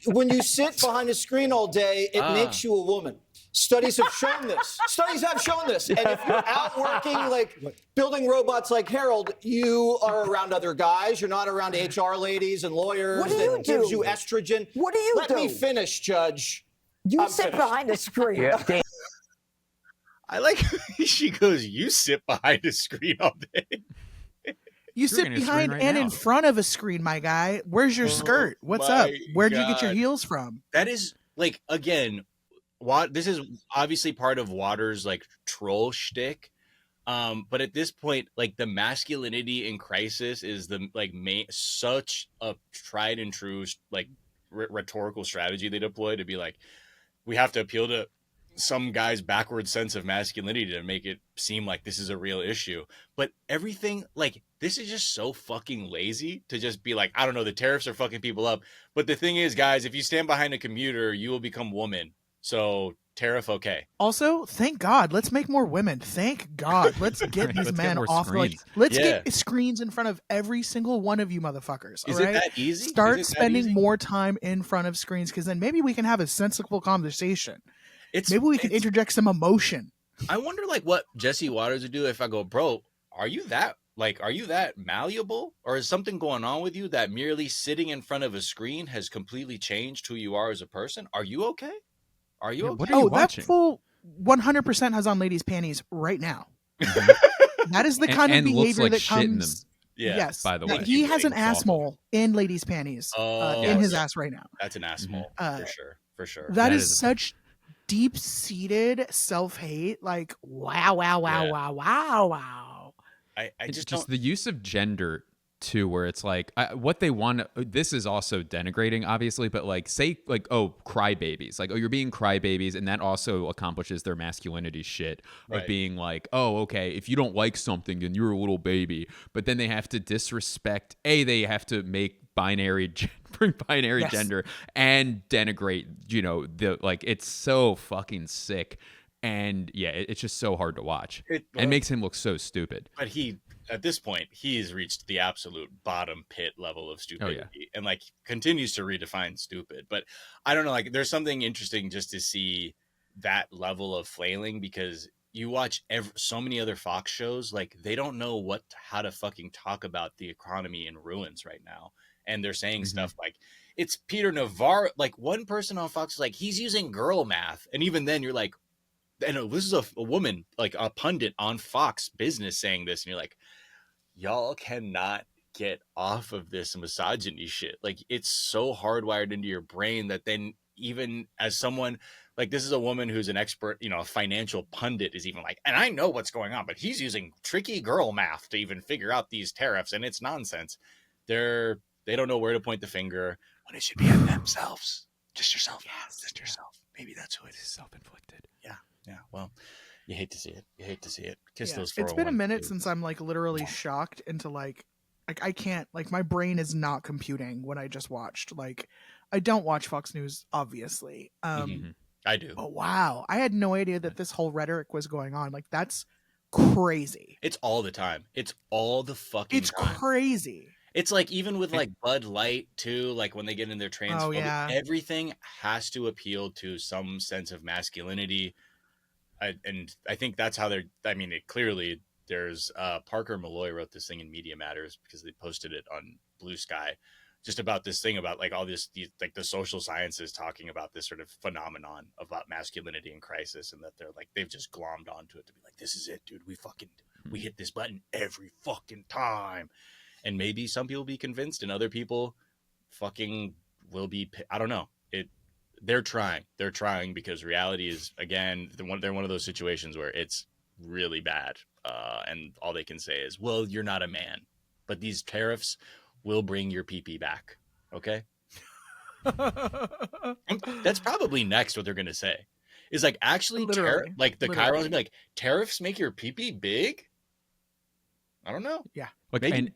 when you sit behind a screen all day, it makes you a woman. Studies have shown this. Studies have shown this. And if you're out working, like building robots like Harold, you are around other guys. You're not around HR ladies and lawyers. What do you that gives do? you estrogen. What do you Let do? me finish, Judge. You I'm sit finished. behind a screen. Yeah. I like she goes, you sit behind a screen all day. You sit in a screen behind right and now. in front of a screen, my guy. Where's your skirt? What's up? my Where'd you get your God. heels from? That is like, again, this is obviously part of Waters' like troll shtick. But at this point, like the masculinity in crisis is the like such a tried and true like rhetorical strategy they deploy to be like, we have to appeal to some guy's backward sense of masculinity to make it seem like this is a real issue. But everything, like, this is just so fucking lazy to just be like, I don't know, the tariffs are fucking people up. But the thing is, guys, if you stand behind a commuter, you will become woman. So tariff, okay. Also, thank God, let's make more women. Thank God, let's get these Let's get men more off. Like, screens. let's Yeah. get screens in front of every single one of you motherfuckers. Is all it right? that easy? Start Is it that spending easy? more time in front of screens, because then maybe we can have a sensible conversation. It's Maybe we can interject some emotion. I wonder, like, what Jesse Waters would do if I go, bro, are you that malleable, or is something going on with you that merely sitting in front of a screen has completely changed who you are as a person? Are you okay? Are you Yeah, okay? what are you Oh, watching? that fool 100% has on ladies' panties right now. That is the And- kind of and looks behavior like that shit in comes. Yeah. Yes. by the that way. he has an It's ass awful. mole in ladies' panties Oh, in his yeah. ass right now. That's an ass mole Uh, for sure. For sure. That That is is a- such deep-seated self-hate. Like, wow. I It's just just don't. the use of gender too, where it's like what they want. This is also denigrating, obviously, but like say like, oh, crybabies, like, oh, you're being crybabies, and that also accomplishes their masculinity shit of Right. being like, oh, okay, if you don't like something, then you're a little baby. But then they have to disrespect. They have to make bring binary Yes. gender and denigrate. The like, it's so fucking sick. And yeah, it's just so hard to watch. It Makes him look so stupid. But at this point, he's reached the absolute bottom pit level of stupidity, and like continues to redefine stupid. But I don't know, like, there's something interesting just to see that level of flailing, because you watch so many other Fox shows, like, they don't know how to fucking talk about the economy in ruins right now. And they're saying stuff like, it's Peter Navarro. Like, one person on Fox is like, he's using girl math. And even then you're like, and this is a woman, like a pundit on Fox Business saying this, and you're like, y'all cannot get off of this misogyny shit. Like, it's so hardwired into your brain that then, even as someone like, this is a woman who's an expert, a financial pundit, is even like, and I know what's going on, but he's using tricky girl math to even figure out these tariffs, and it's nonsense. They don't know where to point the finger when it should be at themselves. Just yourself. Yes, just yourself. Maybe that's who it is. Self-inflicted. Yeah, well, you hate to see it. Kiss Yeah. those. It's been a 401 minute kids. since I'm like literally shocked into like I can't, like, my brain is not computing what I just watched. Like, I don't watch Fox News, obviously. I do. But wow, I had no idea that this whole rhetoric was going on. Like, that's crazy. It's all the time. It's all the fucking It's time. crazy. It's like, even with like Bud Light too, like when they get in their transphobic, yeah. everything has to appeal to some sense of masculinity. And I think that's how clearly there's Parker Malloy wrote this thing in Media Matters, because they posted it on Blue Sky, just about this thing about like all these like the social sciences talking about this sort of phenomenon about masculinity in crisis, and that they've just glommed onto it to be like, this is it, dude. We hit this button every fucking time. And maybe some people be convinced, and other people fucking will be. I don't know. They're trying, because reality is, again, they're one of those situations where it's really bad. And all they can say is, well, you're not a man, but these tariffs will bring your pee back. Okay. That's probably next what they're going to say is like, actually, Literally. like the Literally. Chirons will be like, tariffs make your pee big. I don't know. Yeah. Like, Maybe.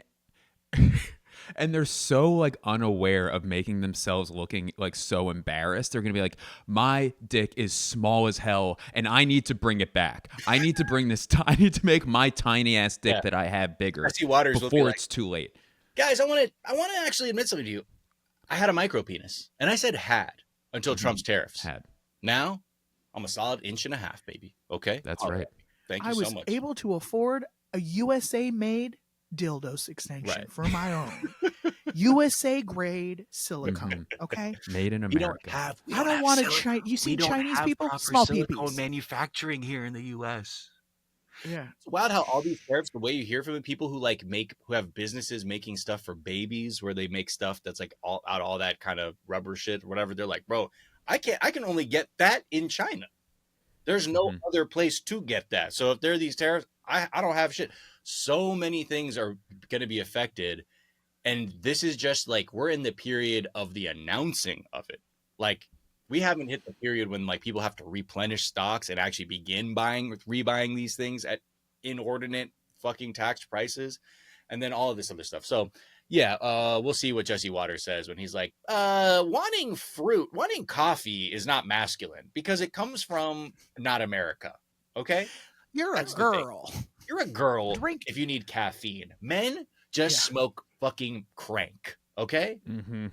and they're so like unaware of making themselves looking like so embarrassed. They're gonna be like, my dick is small as hell, and I need to bring it back. I need to bring this. I need to make my tiny ass dick that I have bigger Jesse Waters will be before like, it's too late. guys, I want to actually admit something to you. I had a micro penis, and I said had until Trump's tariffs. Had. Now I'm a solid 1.5 inches, baby. Okay, That's All right. Thank you I was so much. able to afford a USA-made dildos extension Right. for my own. USA grade silicone. Okay. Made in America. I don't want to Chinese. You see Chinese people, small peepees. manufacturing here in the U.S. Yeah. It's wild how all these tariffs, the way you hear from people who who have businesses making stuff for babies, where they make stuff that's like all that kind of rubber shit or whatever. They're like, bro, I can only get that in China. There's no other place to get that. So if there are these tariffs, I don't have shit. So many things are going to be affected. And this is just like, we're in the period of the announcing of it. Like, we haven't hit the period when like people have to replenish stocks and actually begin rebuying these things at inordinate fucking tax prices, and then all of this other stuff. So yeah, we'll see what Jesse Waters says when he's like, wanting coffee is not masculine because it comes from not America. Okay, You're That's a the thing. girl. You're a girl Drink. if you need caffeine. Men just smoke fucking crank. Okay,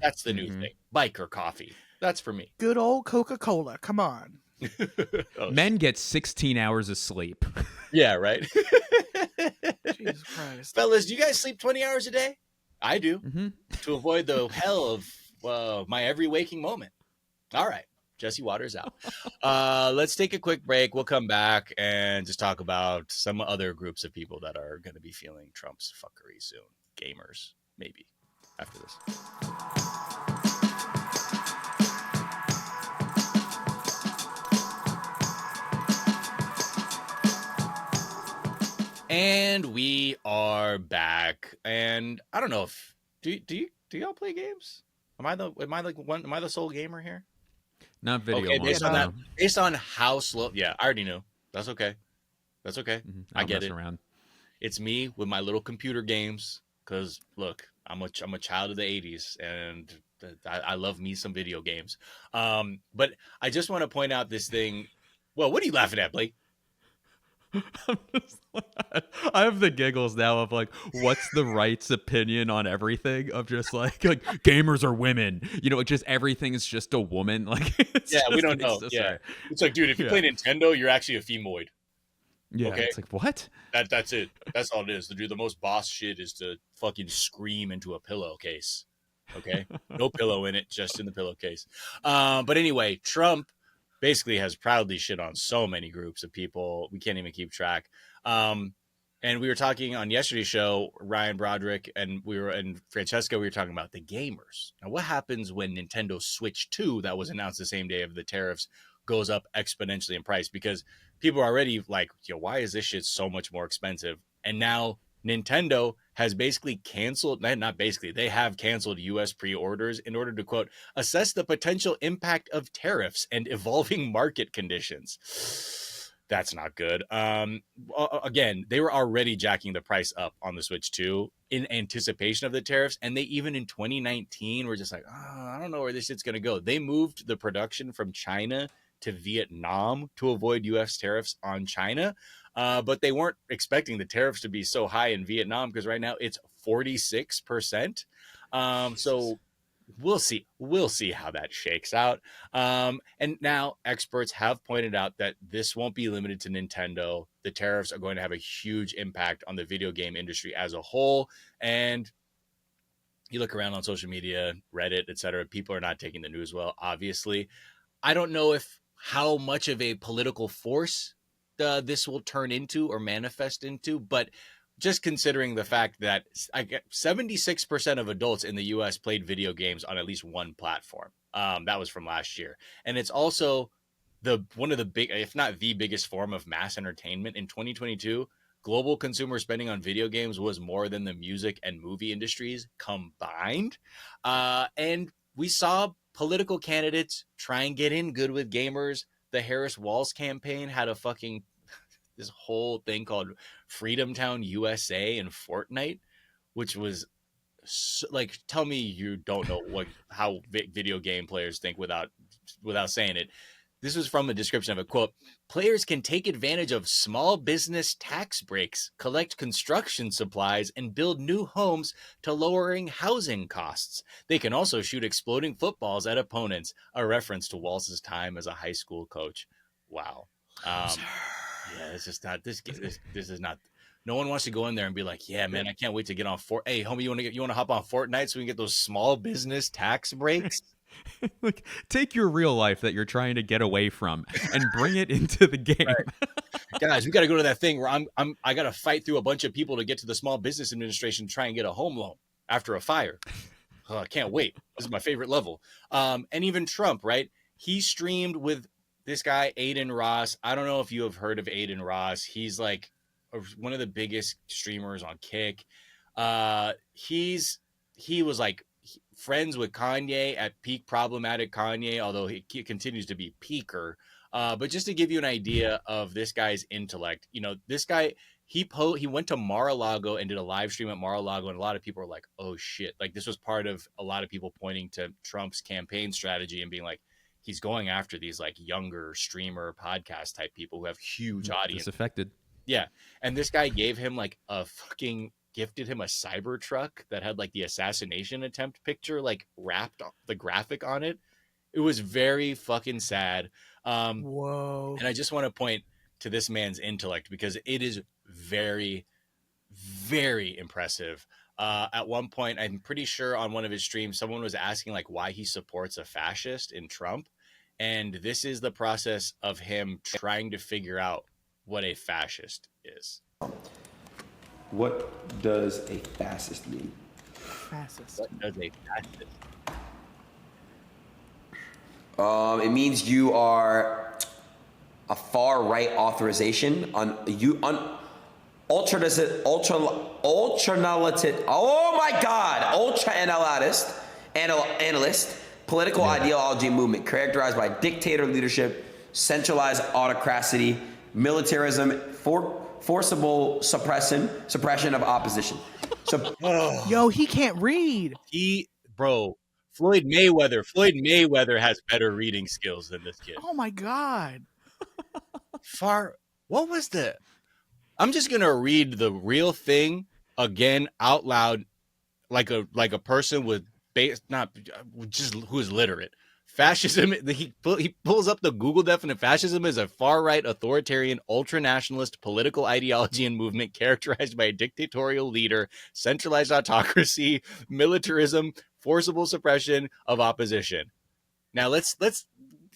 that's the new thing. Biker coffee. That's for me. Good old Coca-Cola. Come on. Men get 16 hours of sleep. Yeah, right. Jesus Christ. Fellas, do you guys sleep 20 hours a day? I do, to avoid the hell of my every waking moment. All right, Jesse Waters out. Let's take a quick break. We'll come back and just talk about some other groups of people that are going to be feeling Trump's fuckery soon. Gamers, maybe, after this. And we are back. And I don't know if do y'all play games? Am I the sole gamer here? Not video. Okay, based on that, based on how slow. Yeah, I already knew. That's okay. I get it. Around. It's me with my little computer games. Because look, I'm a child of the '80s, and I love me some video games. But I just want to point out this thing. Well, what are you laughing at, Blake? I have the giggles now of like, what's the right's opinion on everything? Of just like gamers are women, just everything is just a woman. Like, we don't know. Yeah, it's like, dude, if you play Nintendo, you're actually a femoid. Yeah, okay? It's like, what? That's it. That's all it is. To do the most boss shit is to fucking scream into a pillowcase. Okay, no pillow in it, just in the pillowcase. But anyway, Trump basically has proudly shit on so many groups of people we can't even keep track. And we were talking on yesterday's show, Ryan Broderick and Francesca, we were talking about the gamers. Now, what happens when Nintendo Switch 2, that was announced the same day of the tariffs, goes up exponentially in price? Because people are already like, why is this shit so much more expensive? And now Nintendo has basically canceled, not basically, they have canceled U.S. pre-orders in order to, quote, assess the potential impact of tariffs and evolving market conditions. That's not good. Again, they were already jacking the price up on the Switch 2 in anticipation of the tariffs. And they even in 2019 were just like, I don't know where this shit's going to go. They moved the production from China to Vietnam to avoid U.S. tariffs on China. But they weren't expecting the tariffs to be so high in Vietnam because right now it's 46%. So we'll see. We'll see how that shakes out. And now experts have pointed out that this won't be limited to Nintendo. The tariffs are going to have a huge impact on the video game industry as a whole. And you look around on social media, Reddit, etc., people are not taking the news well, obviously. I don't know how much of a political force this will turn into or manifest into, but just considering the fact that 76% of adults in the U.S. played video games on at least one platform. That was from last year. And it's also one of the big, if not the biggest form of mass entertainment. In 2022, global consumer spending on video games was more than the music and movie industries combined. And we saw political candidates try and get in good with gamers. The Harris Walls campaign had this whole thing called Freedom Town USA in Fortnite, which was tell me you don't know how video game players think without saying it. This was from a description of a quote. Players can take advantage of small business tax breaks, collect construction supplies, and build new homes to lowering housing costs. They can also shoot exploding footballs at opponents, a reference to Walz's time as a high school coach. Wow. Yeah, it's just not this is not. No one wants to go in there and be like, yeah, man, I can't wait to get on Hey, homie, you want to hop on Fortnite so we can get those small business tax breaks? Like, take your real life that you're trying to get away from and bring it into the game. Right. Guys, we got to go to that thing where I got to fight through a bunch of people to get to the Small Business Administration to try and get a home loan after a fire. Oh, I can't wait. This is my favorite level. And even Trump, right? He streamed with this guy, Aiden Ross. I don't know if you have heard of Aiden Ross. He's like one of the biggest streamers on Kick. friends with Kanye at peak problematic Kanye, although he continues to be peaker. But just to give you an idea of this guy's intellect, this guy, he went to Mar-a-Lago and did a live stream at Mar-a-Lago, and a lot of people were like, oh shit. Like, this was part of a lot of people pointing to Trump's campaign strategy and being like, he's going after these like younger streamer podcast type people who have huge audience. Disaffected. Yeah. And this guy gifted him a Cybertruck that had like the assassination attempt picture, like wrapped the graphic on it. It was very fucking sad. Whoa. And I just want to point to this man's intellect because it is very, very impressive. At one point, I'm pretty sure on one of his streams, someone was asking like why he supports a fascist in Trump. And this is the process of him trying to figure out what a fascist is. What does a fascist mean? Fascist. What does a fascist? It means you are a far right authorization ultra analyst, political ideology movement characterized by dictator leadership, centralized autocracy, militarism, forcible suppression of opposition. So, yo, he can't read. Floyd Mayweather has better reading skills than this kid. Oh my God. What was the? I'm just gonna read the real thing again out loud, like a person with not just who is literate. Fascism. He pulls up the Google definition. Fascism is a far-right, authoritarian, ultra-nationalist political ideology and movement characterized by a dictatorial leader, centralized autocracy, militarism, forcible suppression of opposition. Now let's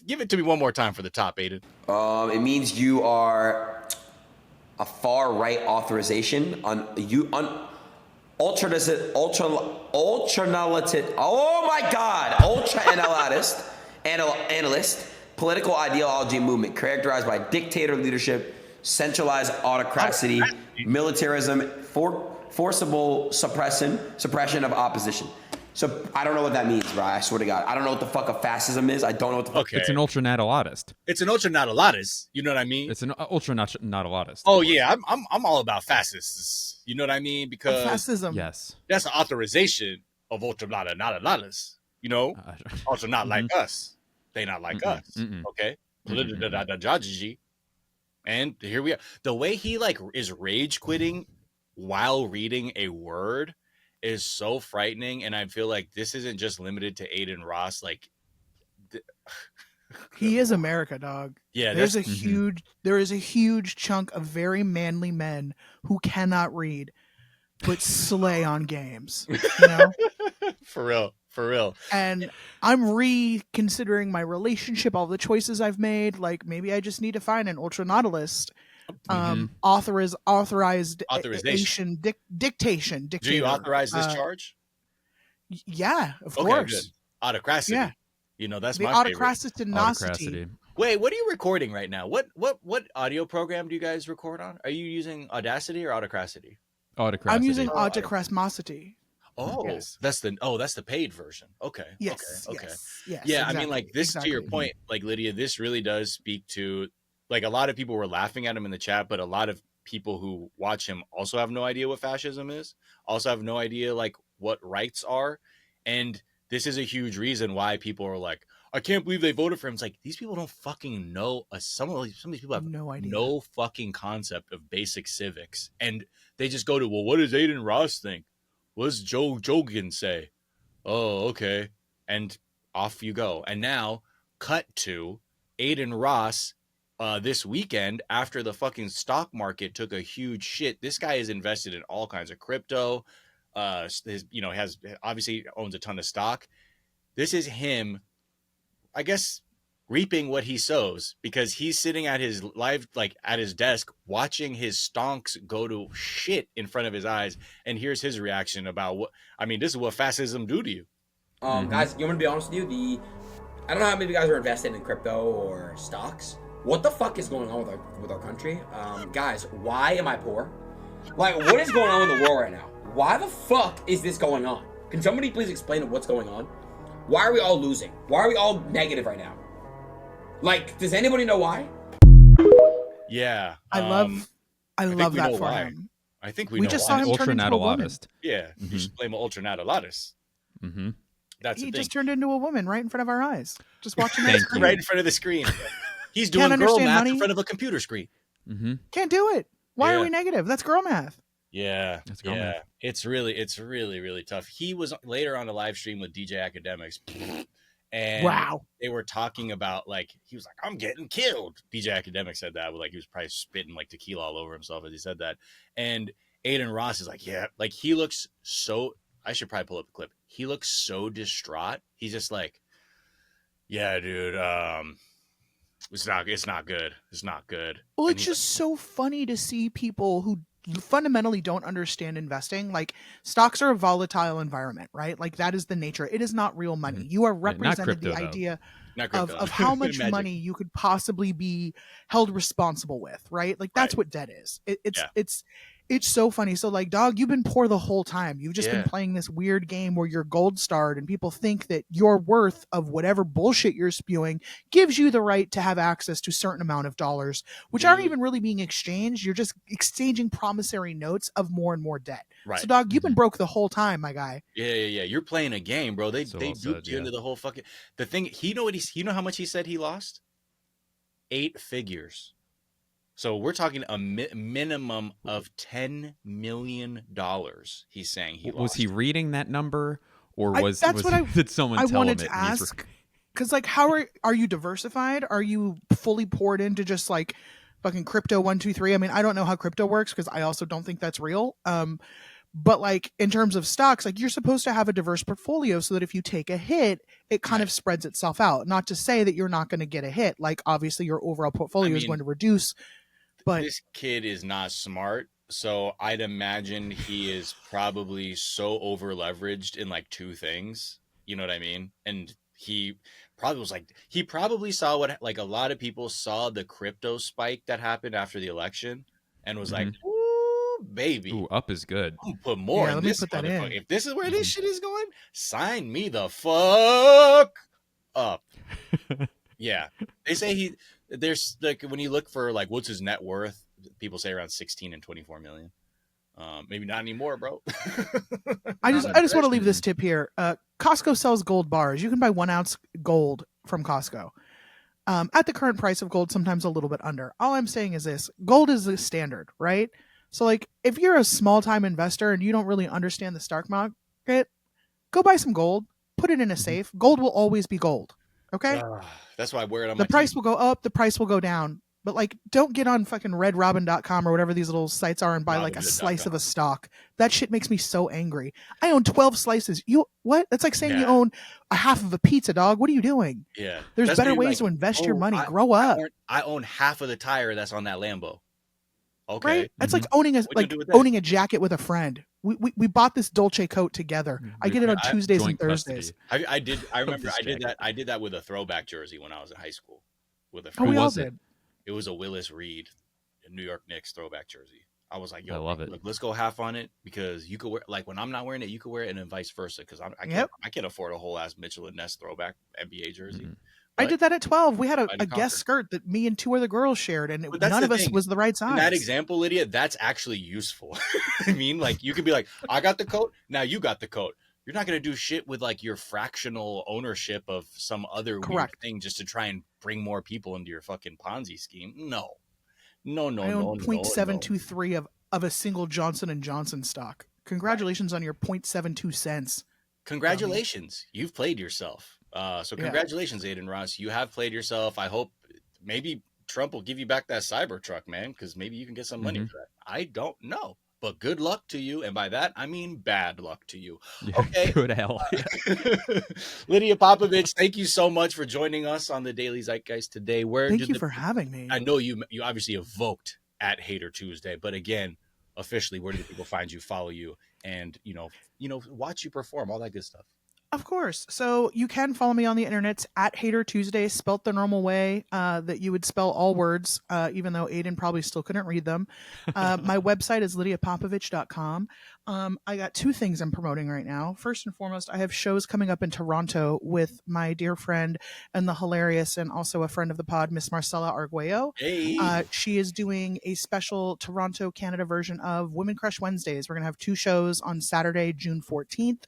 give it to me one more time for the top, Aiden. It means you are a far right authorization ultra analyst, political ideology movement characterized by dictator leadership, centralized autocracy, militarism, forcible suppression of opposition. So I don't know what that means, bro. I swear to God, I don't know what the fuck a fascism is. I don't know what the fuck. Okay. It's an ultranationalist. It's an ultranationalist. You know what I mean? It's an ultranationalist. Oh yeah, I'm all about fascists. You know what I mean? Because fascism. Yes, that's the authorization of ultranationalists. You know, also not like us. They not like us. Okay. And here we are. The way he like is rage quitting while reading a word is so frightening, and I feel like this isn't just limited to Aiden Ross. Like, he is America, dog. Yeah, there is a huge chunk of very manly men who cannot read, but slay on games. You know, for real. And I'm reconsidering my relationship, all the choices I've made. Like, maybe I just need to find an ultranationalist. Authorization dictation. Do you authorize this charge? Yeah, of course. Good. Autocracy. Yeah. You know, that's the my autocracy. Wait, what are you recording right now? What audio program do you guys record on? Are you using Audacity or Autocracy? Autocracy. I'm using Autocrasmosity. Oh, yes. that's the paid version. Okay. Yes. Okay. Yes, yeah, exactly, I mean, like this to your point, like Lydia, this really does speak to, like, a lot of people were laughing at him in the chat, but a lot of people who watch him also have no idea what fascism is, also have no idea like what rights are, and this is a huge reason why people are like, I can't believe they voted for him. It's like, these people don't fucking know. Some of these people have no idea, no fucking concept of basic civics, and they just go to, well, what does Aiden Ross think? What does Joe Jogan say? Oh, okay, and off you go. And now, cut to Aiden Ross. This weekend, after the fucking stock market took a huge shit, this guy is invested in all kinds of crypto. Has obviously owns a ton of stock. This is him, I guess, reaping what he sows, because he's sitting at his at his desk watching his stonks go to shit in front of his eyes, and here's his reaction about what I mean. This is what fascism do to you. Guys, you want to be honest with you? I don't know how many of you guys are invested in crypto or stocks. What the fuck is going on with our country? Guys, why am I poor? Like, what is going on in the world right now? Why the fuck is this going on? Can somebody please explain what's going on? Why are we all losing? Why are we all negative right now? Like, does anybody know why? Yeah. I love that for why. him. I think we We know just why. saw him turn into a woman. Yeah, you should blame ultra natalatus. Mm-hmm. That's He the thing. just turned into a woman right in front of our eyes. Just watching that Thank screen. you. Right in front of the screen. He's Can't doing girl understand math money. in front of a computer screen. Mm-hmm. Can't do it. Why Yeah. are we negative? That's girl math. Yeah, That's girl yeah. math. It's really tough. He was later on a live stream with DJ Academics, and Wow. they were talking about like he was like, "I'm getting killed." DJ Academics said that, but like he was probably spitting like tequila all over himself as he said that. And Aiden Ross is like, "Yeah," like he looks so. I should probably pull up the clip. He looks so distraught. He's just like, "Yeah, dude, it's not good. It's not good." Well, And it's he's just so funny to see people who fundamentally don't understand investing. Like, stocks are a volatile environment, right? Like, that is the nature. It is not real money. You are not represented crypto, the though. idea not crypto. of how much Magic. money you could possibly be held responsible with, right? Like, that's Right. what debt is. Yeah. It's so funny. So, like, dog, you've been poor the whole time. You've just Yeah. been playing this weird game where you're gold starred, and people think that your worth of whatever bullshit you're spewing gives you the right to have access to a certain amount of dollars, which aren't Dude. even really being exchanged. You're just exchanging promissory notes of more and more debt. Right. So, dog, you've been broke the whole time, my guy. Yeah. You're playing a game, bro. They So they well duped said, you yeah. into the whole fucking. The thing, you know how much he said he lost? 8 figures. So we're talking a minimum of $10 million. He's saying he Was lost. he reading that number, or did someone I tell wanted him to it? And he's ask, because like, how are you diversified? Are you fully poured into just like fucking crypto 1, 2, 3? I mean, I don't know how crypto works because I also don't think that's real. But like in terms of stocks, like you're supposed to have a diverse portfolio so that if you take a hit, it kind of spreads itself out. Not to say that you're not going to get a hit. Like obviously your overall portfolio is going to reduce. But this kid is not smart, so I'd imagine he is probably so over leveraged in like 2 things. You know what I mean? And he probably saw what like a lot of people saw the crypto spike that happened after the election and was like, "Ooh, baby, Ooh, up is good. I'm gonna put more in let me this put that motherfucker. in. If this is where this shit is going, sign me the fuck up." Yeah, they say there's like when you look for like what's his net worth, people say around 16 and 24 million. Maybe not anymore, bro. I just want to leave this tip here. Costco sells gold bars. You can buy 1 ounce gold from Costco. At the current price of gold, sometimes a little bit under. All I'm saying is this: gold is the standard, right? So like if you're a small time investor and you don't really understand the stock market, go buy some gold, put it in a safe. Gold will always be gold. Okay? That's why I wear it on The my price teeth. will go up, the price will go down. But like, don't get on fucking redrobin.com or whatever these little sites are and buy like a slice of a stock. That shit makes me so angry. I own 12 slices. You what? That's like saying you own a half of a pizza, dog. What are you doing? Yeah. There's That's better maybe ways like, to invest your oh, money. Grow up. I own half of the tire that's on that Lambo. Okay. Right? It's like owning a jacket with a friend. We bought this Dolce coat together. I get it on Tuesdays and Thursdays. I remember I did that with a throwback jersey when I was in high school with a friend. Oh, we all did. It was a Willis Reed New York Knicks throwback jersey. I was like, yo, I love it. Look, let's go half on it because you could wear like when I'm not wearing it, you could wear it and then vice versa because I can't afford a whole ass Mitchell and Ness throwback NBA jersey. I did that at 12. We had a guest skirt that me and 2 other girls shared, and none of us was the right size. In that example, Lydia, that's actually useful. I mean, like you could be like, I got the coat, now you got the coat. You're not gonna do shit with like your fractional ownership of some other weird thing just to try and bring more people into your fucking Ponzi scheme. No. I own 0.723 of a single Johnson & Johnson stock. Congratulations on your 0.72 cents. Congratulations. You've played yourself. So congratulations, Aiden Ross. You have played yourself. I hope maybe Trump will give you back that Cybertruck, man, because maybe you can get some money for that. I don't know. But good luck to you. And by that, I mean bad luck to you. Yeah, okay. Good hell. Lydia Popovich, thank you so much for joining us on the Daily Zeitgeist today. Thank you for having me. I know you obviously evoked at Hater Tuesday, but again, officially, where do people find you, follow you, and you know, watch you perform, all that good stuff? Of course. So you can follow me on the internets at Hater Tuesday, spelt the normal way that you would spell all words, even though Aiden probably still couldn't read them. My website is lydiapopovich.com. I got two things I'm promoting right now. First and foremost, I have shows coming up in Toronto with my dear friend and the hilarious and also a friend of the pod, Miss Marcella Arguello. Hey. She is doing a special Toronto, Canada version of Women Crush Wednesdays. We're going to have two shows on Saturday, June 14th.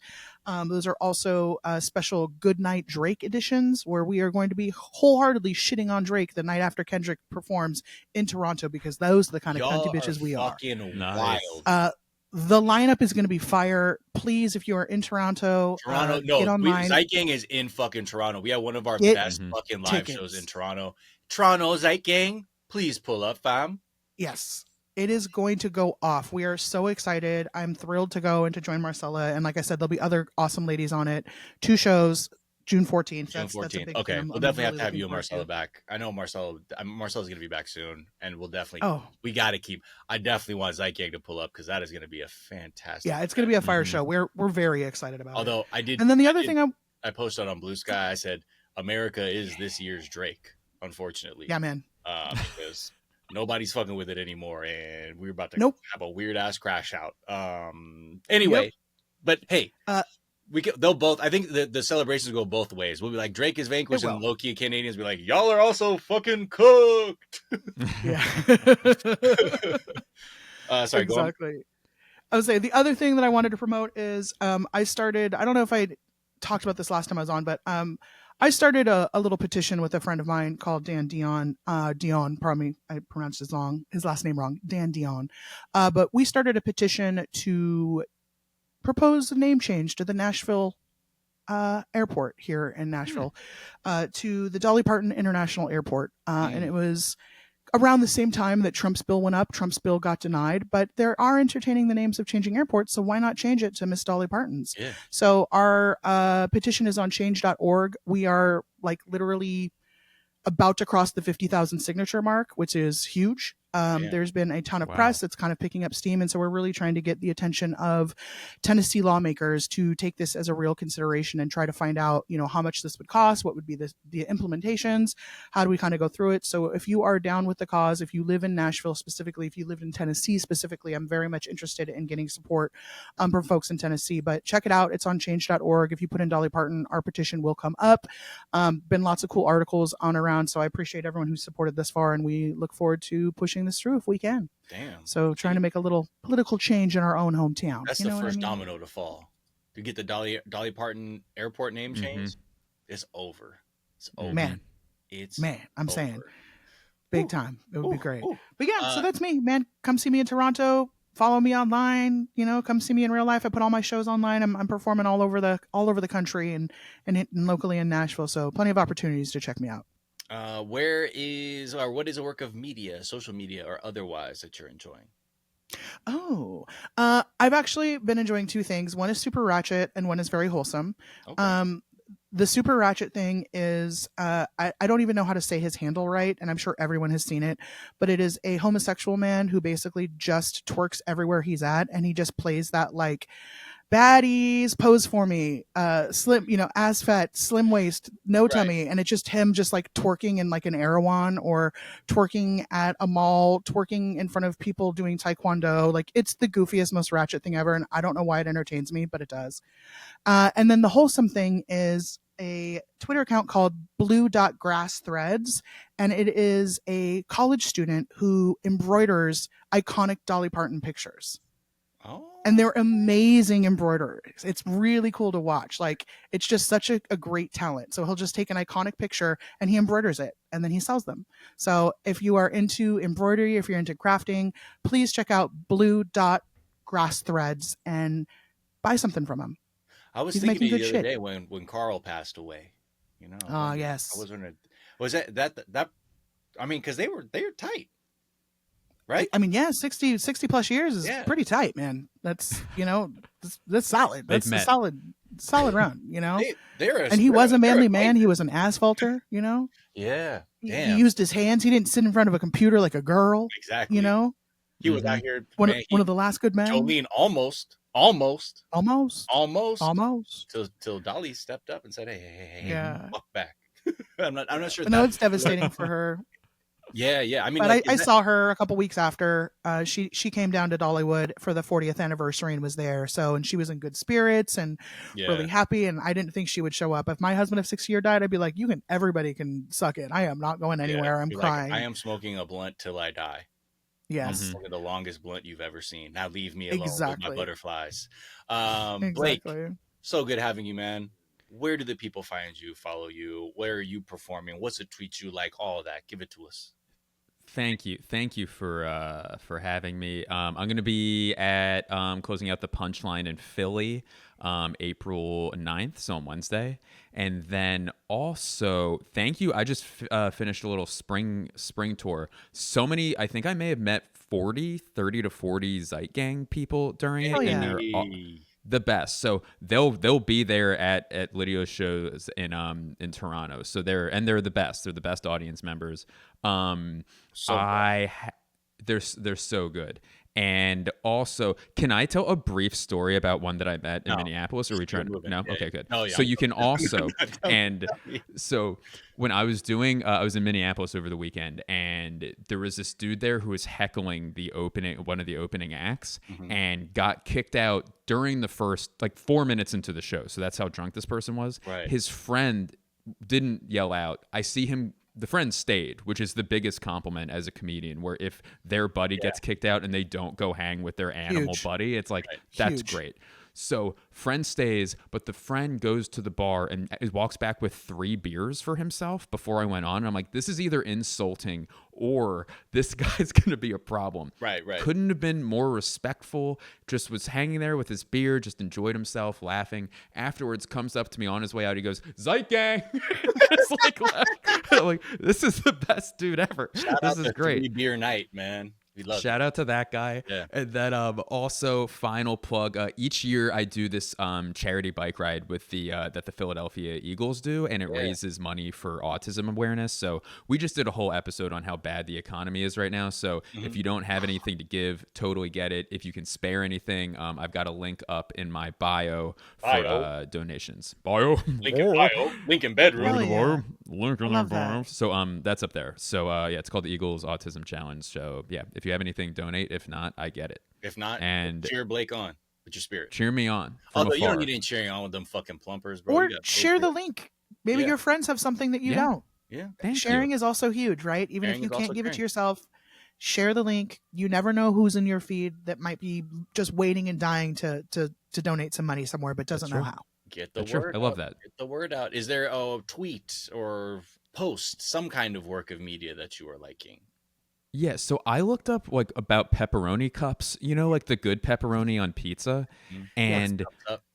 Those are also special Good Night Drake editions where we are going to be wholeheartedly shitting on Drake the night after Kendrick performs in Toronto because those are the kind of cunty bitches we are. Fucking Nice. wild. The lineup is going to be fire. Please, if you are in Toronto, get online. Zeitgang is in fucking Toronto. We have one of our best fucking live shows in Toronto. Toronto Zeitgang, please pull up, fam. Yes. It is going to go off. We are so excited. I'm thrilled to go and to join Marcella. And like I said, there'll be other awesome ladies on it. Two shows, June 14th. June 14th. Okay. We'll definitely have to have you and Marcella back. I know Marcella's going to be back soon. And we'll definitely, we got to I definitely want Zeitgang to pull up because that is going to be a fantastic. Yeah, it's going to be a fire show. We're very excited about it. Although I did. And then the other thing I posted on Blue Sky, I said, America is this year's Drake, unfortunately. Yeah, man. Because nobody's fucking with it anymore, and we're about to have a weird ass crash out. Anyway, but hey, they'll both. I think the celebrations go both ways. We'll be like Drake is vanquished, and low key Canadians be like, y'all are also fucking cooked. Yeah. Sorry, exactly. go on. I would say the other thing that I wanted to promote is I started. I don't know if I talked about this last time I was on, but I started a little petition with a friend of mine called Dan Dion. Pardon me, I pronounced his last name wrong. Dan Dion. But we started a petition to propose a name change to the Nashville airport here in Nashville, to the Dolly Parton International Airport. And it was around the same time that Trump's bill went up. Trump's bill got denied, but there are entertaining the names of changing airports, so why not change it to Miss Dolly Parton's? Yeah. So our petition is on change.org. We are like literally about to cross the 50,000 signature mark, which is huge. There's been a ton of press that's kind of picking up steam. And so we're really trying to get the attention of Tennessee lawmakers to take this as a real consideration and try to find out, how much this would cost, what would be the implementations, how do we kind of go through it. So if you are down with the cause, if you live in Nashville specifically, if you live in Tennessee specifically, I'm very much interested in getting support from folks in Tennessee. But check it out. It's on change.org. If you put in Dolly Parton, our petition will come up. Been lots of cool articles on around. So I appreciate everyone who's supported this far, and we look forward to pushing this through if we can. Damn. So trying to make a little political change in our own hometown. That's the first domino to fall. To get the Dolly Parton airport name change, it's over. It's over. Man, I'm saying big time. It would be great. But yeah, so that's me, man. Come see me in Toronto. Follow me online. Come see me in real life. I put all my shows online. I'm performing all over the country and locally in Nashville. So plenty of opportunities to check me out. What is a work of media, social media or otherwise, that you're enjoying? I've actually been enjoying two things. One is Super Ratchet and one is Very Wholesome. Okay. The Super Ratchet thing is, I don't even know how to say his handle right, and I'm sure everyone has seen it, but it is a homosexual man who basically just twerks everywhere he's at, and he just plays that like, baddies, pose for me, slim, ass fat, slim waist, no tummy, and it's just him just like twerking in like an Erewhon or twerking at a mall, twerking in front of people doing taekwondo. Like, it's the goofiest, most ratchet thing ever, and I don't know why it entertains me, but it does. And then the wholesome thing is a Twitter account called blue.grassthreads, and it is a college student who embroiders iconic Dolly Parton pictures. And they're amazing embroiderers. It's really cool to watch. Like, it's just such a great talent. So he'll just take an iconic picture and he embroiders it and then he sells them. So if you are into embroidery, if you're into crafting, please check out blue.grassthreads and buy something from him. I was thinking the other day when Carl passed away. Oh, yes. I was wondering, was that? I mean, because they were tight. Right. I mean, yeah, 60 plus years is pretty tight, man. That's, that's solid. That's a solid run, And he was a manly man. He was an asphalter, Yeah. He used his hands. He didn't sit in front of a computer like a girl. Exactly. He was out here. One Man, of the last good men. Jolene almost till Dolly stepped up and said, "Hey, Yeah. fuck back." I'm not sure. I know it's devastating for her. Yeah. I mean, but like, I saw her a couple weeks after. She came down to Dollywood for the 40th anniversary and was there. And she was in good spirits and really happy. And I didn't think she would show up. If my husband of 6 years died, I'd be like, everybody can suck it. I am not going anywhere. I'm crying. Like, I am smoking a blunt till I die. Yes. I'm smoking the longest blunt you've ever seen. Now leave me alone with my butterflies. Blake, so good having you, man. Where do the people find you, follow you? Where are you performing? What's the tweets you like? All of that. Give it to us. Thank you for having me. I'm going to be at closing out the Punchline in Philly, April 9th, so on Wednesday, and then also thank you. I just finished a little spring tour. So many. I think I may have met 30 to 40 Zeitgang people during it, and they're all the best. So they'll be there at Lydia's shows in Toronto. So they're the best. They're the best audience members. They're so good. And also, can I tell a brief story about one that I met in Minneapolis? Or are we trying to? No? Okay, good. Oh, yeah. So you can also, and so when I was I was in Minneapolis over the weekend, and there was this dude there who was heckling one of the opening acts, and got kicked out during the first 4 minutes into the show. So that's how drunk this person was. Right. His friend didn't yell out. I see him. The friend stayed, which is the biggest compliment as a comedian, where if their buddy gets kicked out and they don't go hang with their animal buddy, it's like, that's great. So friend stays, but the friend goes to the bar and walks back with 3 beers for himself before I went on. And I'm like, this is either insulting or this guy's going to be a problem. Right. Couldn't have been more respectful. Just was hanging there with his beer, just enjoyed himself, laughing. Afterwards, comes up to me on his way out. He goes, Zeitgang. Like, this is the best dude ever. This is great. 3 beer night, man. We love Shout out to that guy. Yeah. And then also final plug. Each year I do this charity bike ride with that the Philadelphia Eagles do, and it raises money for autism awareness. So we just did a whole episode on how bad the economy is right now. So if you don't have anything to give, totally get it. If you can spare anything, I've got a link up in my bio for donations. Link in bio. Link in bedroom. Link in the bio. So that's up there. So it's called the Eagles Autism Challenge. So yeah, if you have anything, donate. If not, I get it. If not, and cheer Blake on with your spirit. Cheer me on. Although afar. you don't need any cheering on with them fucking plumpers, bro. Or share the link. Maybe your friends have something that you don't. Yeah. Sharing is also huge, right? Even if you can't give it to yourself, share the link. You never know who's in your feed that might be just waiting and dying to donate some money somewhere, but doesn't know how. Get the word out. I love that. Get the word out. Is there a tweet or post, some kind of work of media that you are liking? Yeah, so I looked up about pepperoni cups, like the good pepperoni on pizza, and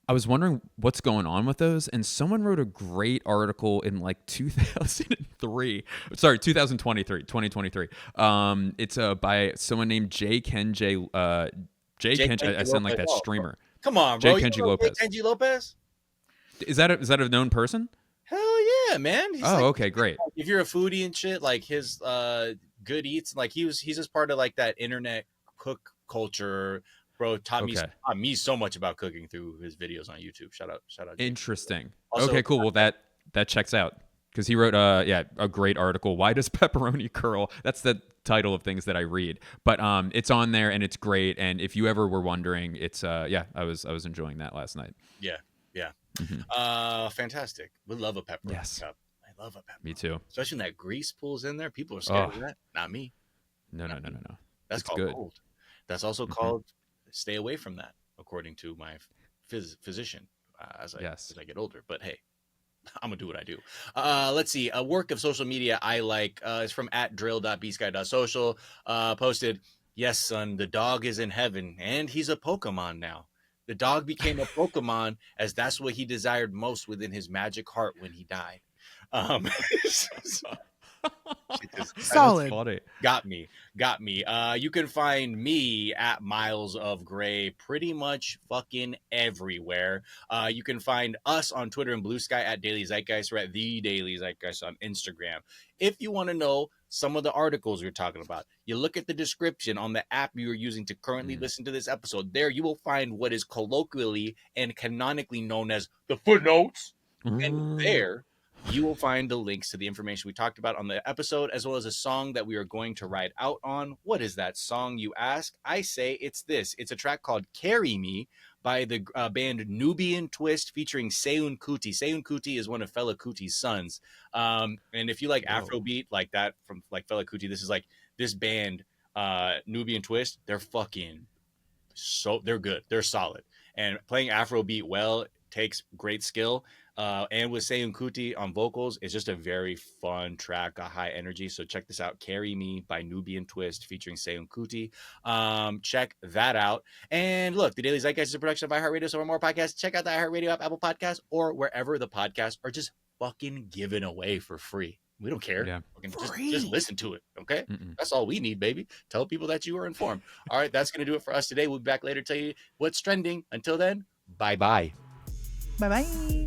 I was wondering what's going on with those, and someone wrote a great article in 2023. 2023. It's by someone named J. Kenji. I sound like that streamer. Come on, bro. J. Kenji Lopez. Kenji Lopez? Is that a known person? Hell yeah, man. He's okay, great. If you're a foodie and shit, his good eats, he's just part of that internet cook culture, bro. Taught me so much about cooking through his videos on YouTube. Shout out. Interesting. Also, okay, cool. Well, that checks out because he wrote a great article. Why does pepperoni curl? That's the title of things that I read, but it's on there and it's great. And if you ever were wondering, it's I was enjoying that last night. Yeah. Fantastic. We love a pepperoni cup. I love a pepperoni. Me too. Especially when that grease pulls in there. People are scared of that. Not me. No. That's called good. cold. That's also called stay away from that, according to my physician as I get older. But hey, I'm gonna do what I do. Let's see. A work of social media I like is from @drill.bsky.social. Posted, yes, son, the dog is in heaven and he's a Pokemon now. The dog became a Pokemon as that's what he desired most within his magic heart when he died. Solid. Funny. Got me. You can find me at Miles of Gray pretty much fucking everywhere. You can find us on Twitter and Blue Sky at Daily Zeitgeist. We're at the Daily Zeitgeist on Instagram. If you want to know some of the articles we're talking about, you look at the description on the app you are using to currently listen to this episode. There you will find what is colloquially and canonically known as the footnotes. And there you will find the links to the information we talked about on the episode, as well as a song that we are going to ride out on. What is that song, you ask? I say it's this. It's a track called Carry Me by the band Nubian Twist featuring Seun Kuti. Seun Kuti is one of Fela Kuti's sons. And if you like Afrobeat like that from like Fela Kuti, this is like this band, Nubian Twist, they're good. They're solid. And playing Afrobeat well takes great skill. And with Seun Kuti on vocals, it's just a very fun track, a high energy. So check this out, Carry Me by Nubian Twist featuring Seun Kuti. Check that out. And look, the Daily Zeitgeist is a production of iHeartRadio. So for more podcasts, check out the iHeartRadio app, Apple Podcasts, or wherever the podcasts are just fucking given away for free. We don't care. Yeah. Just listen to it, okay? That's all we need, baby. Tell people that you are informed. All right, that's going to do it for us today. We'll be back later to tell you what's trending. Until then, bye-bye. Bye-bye.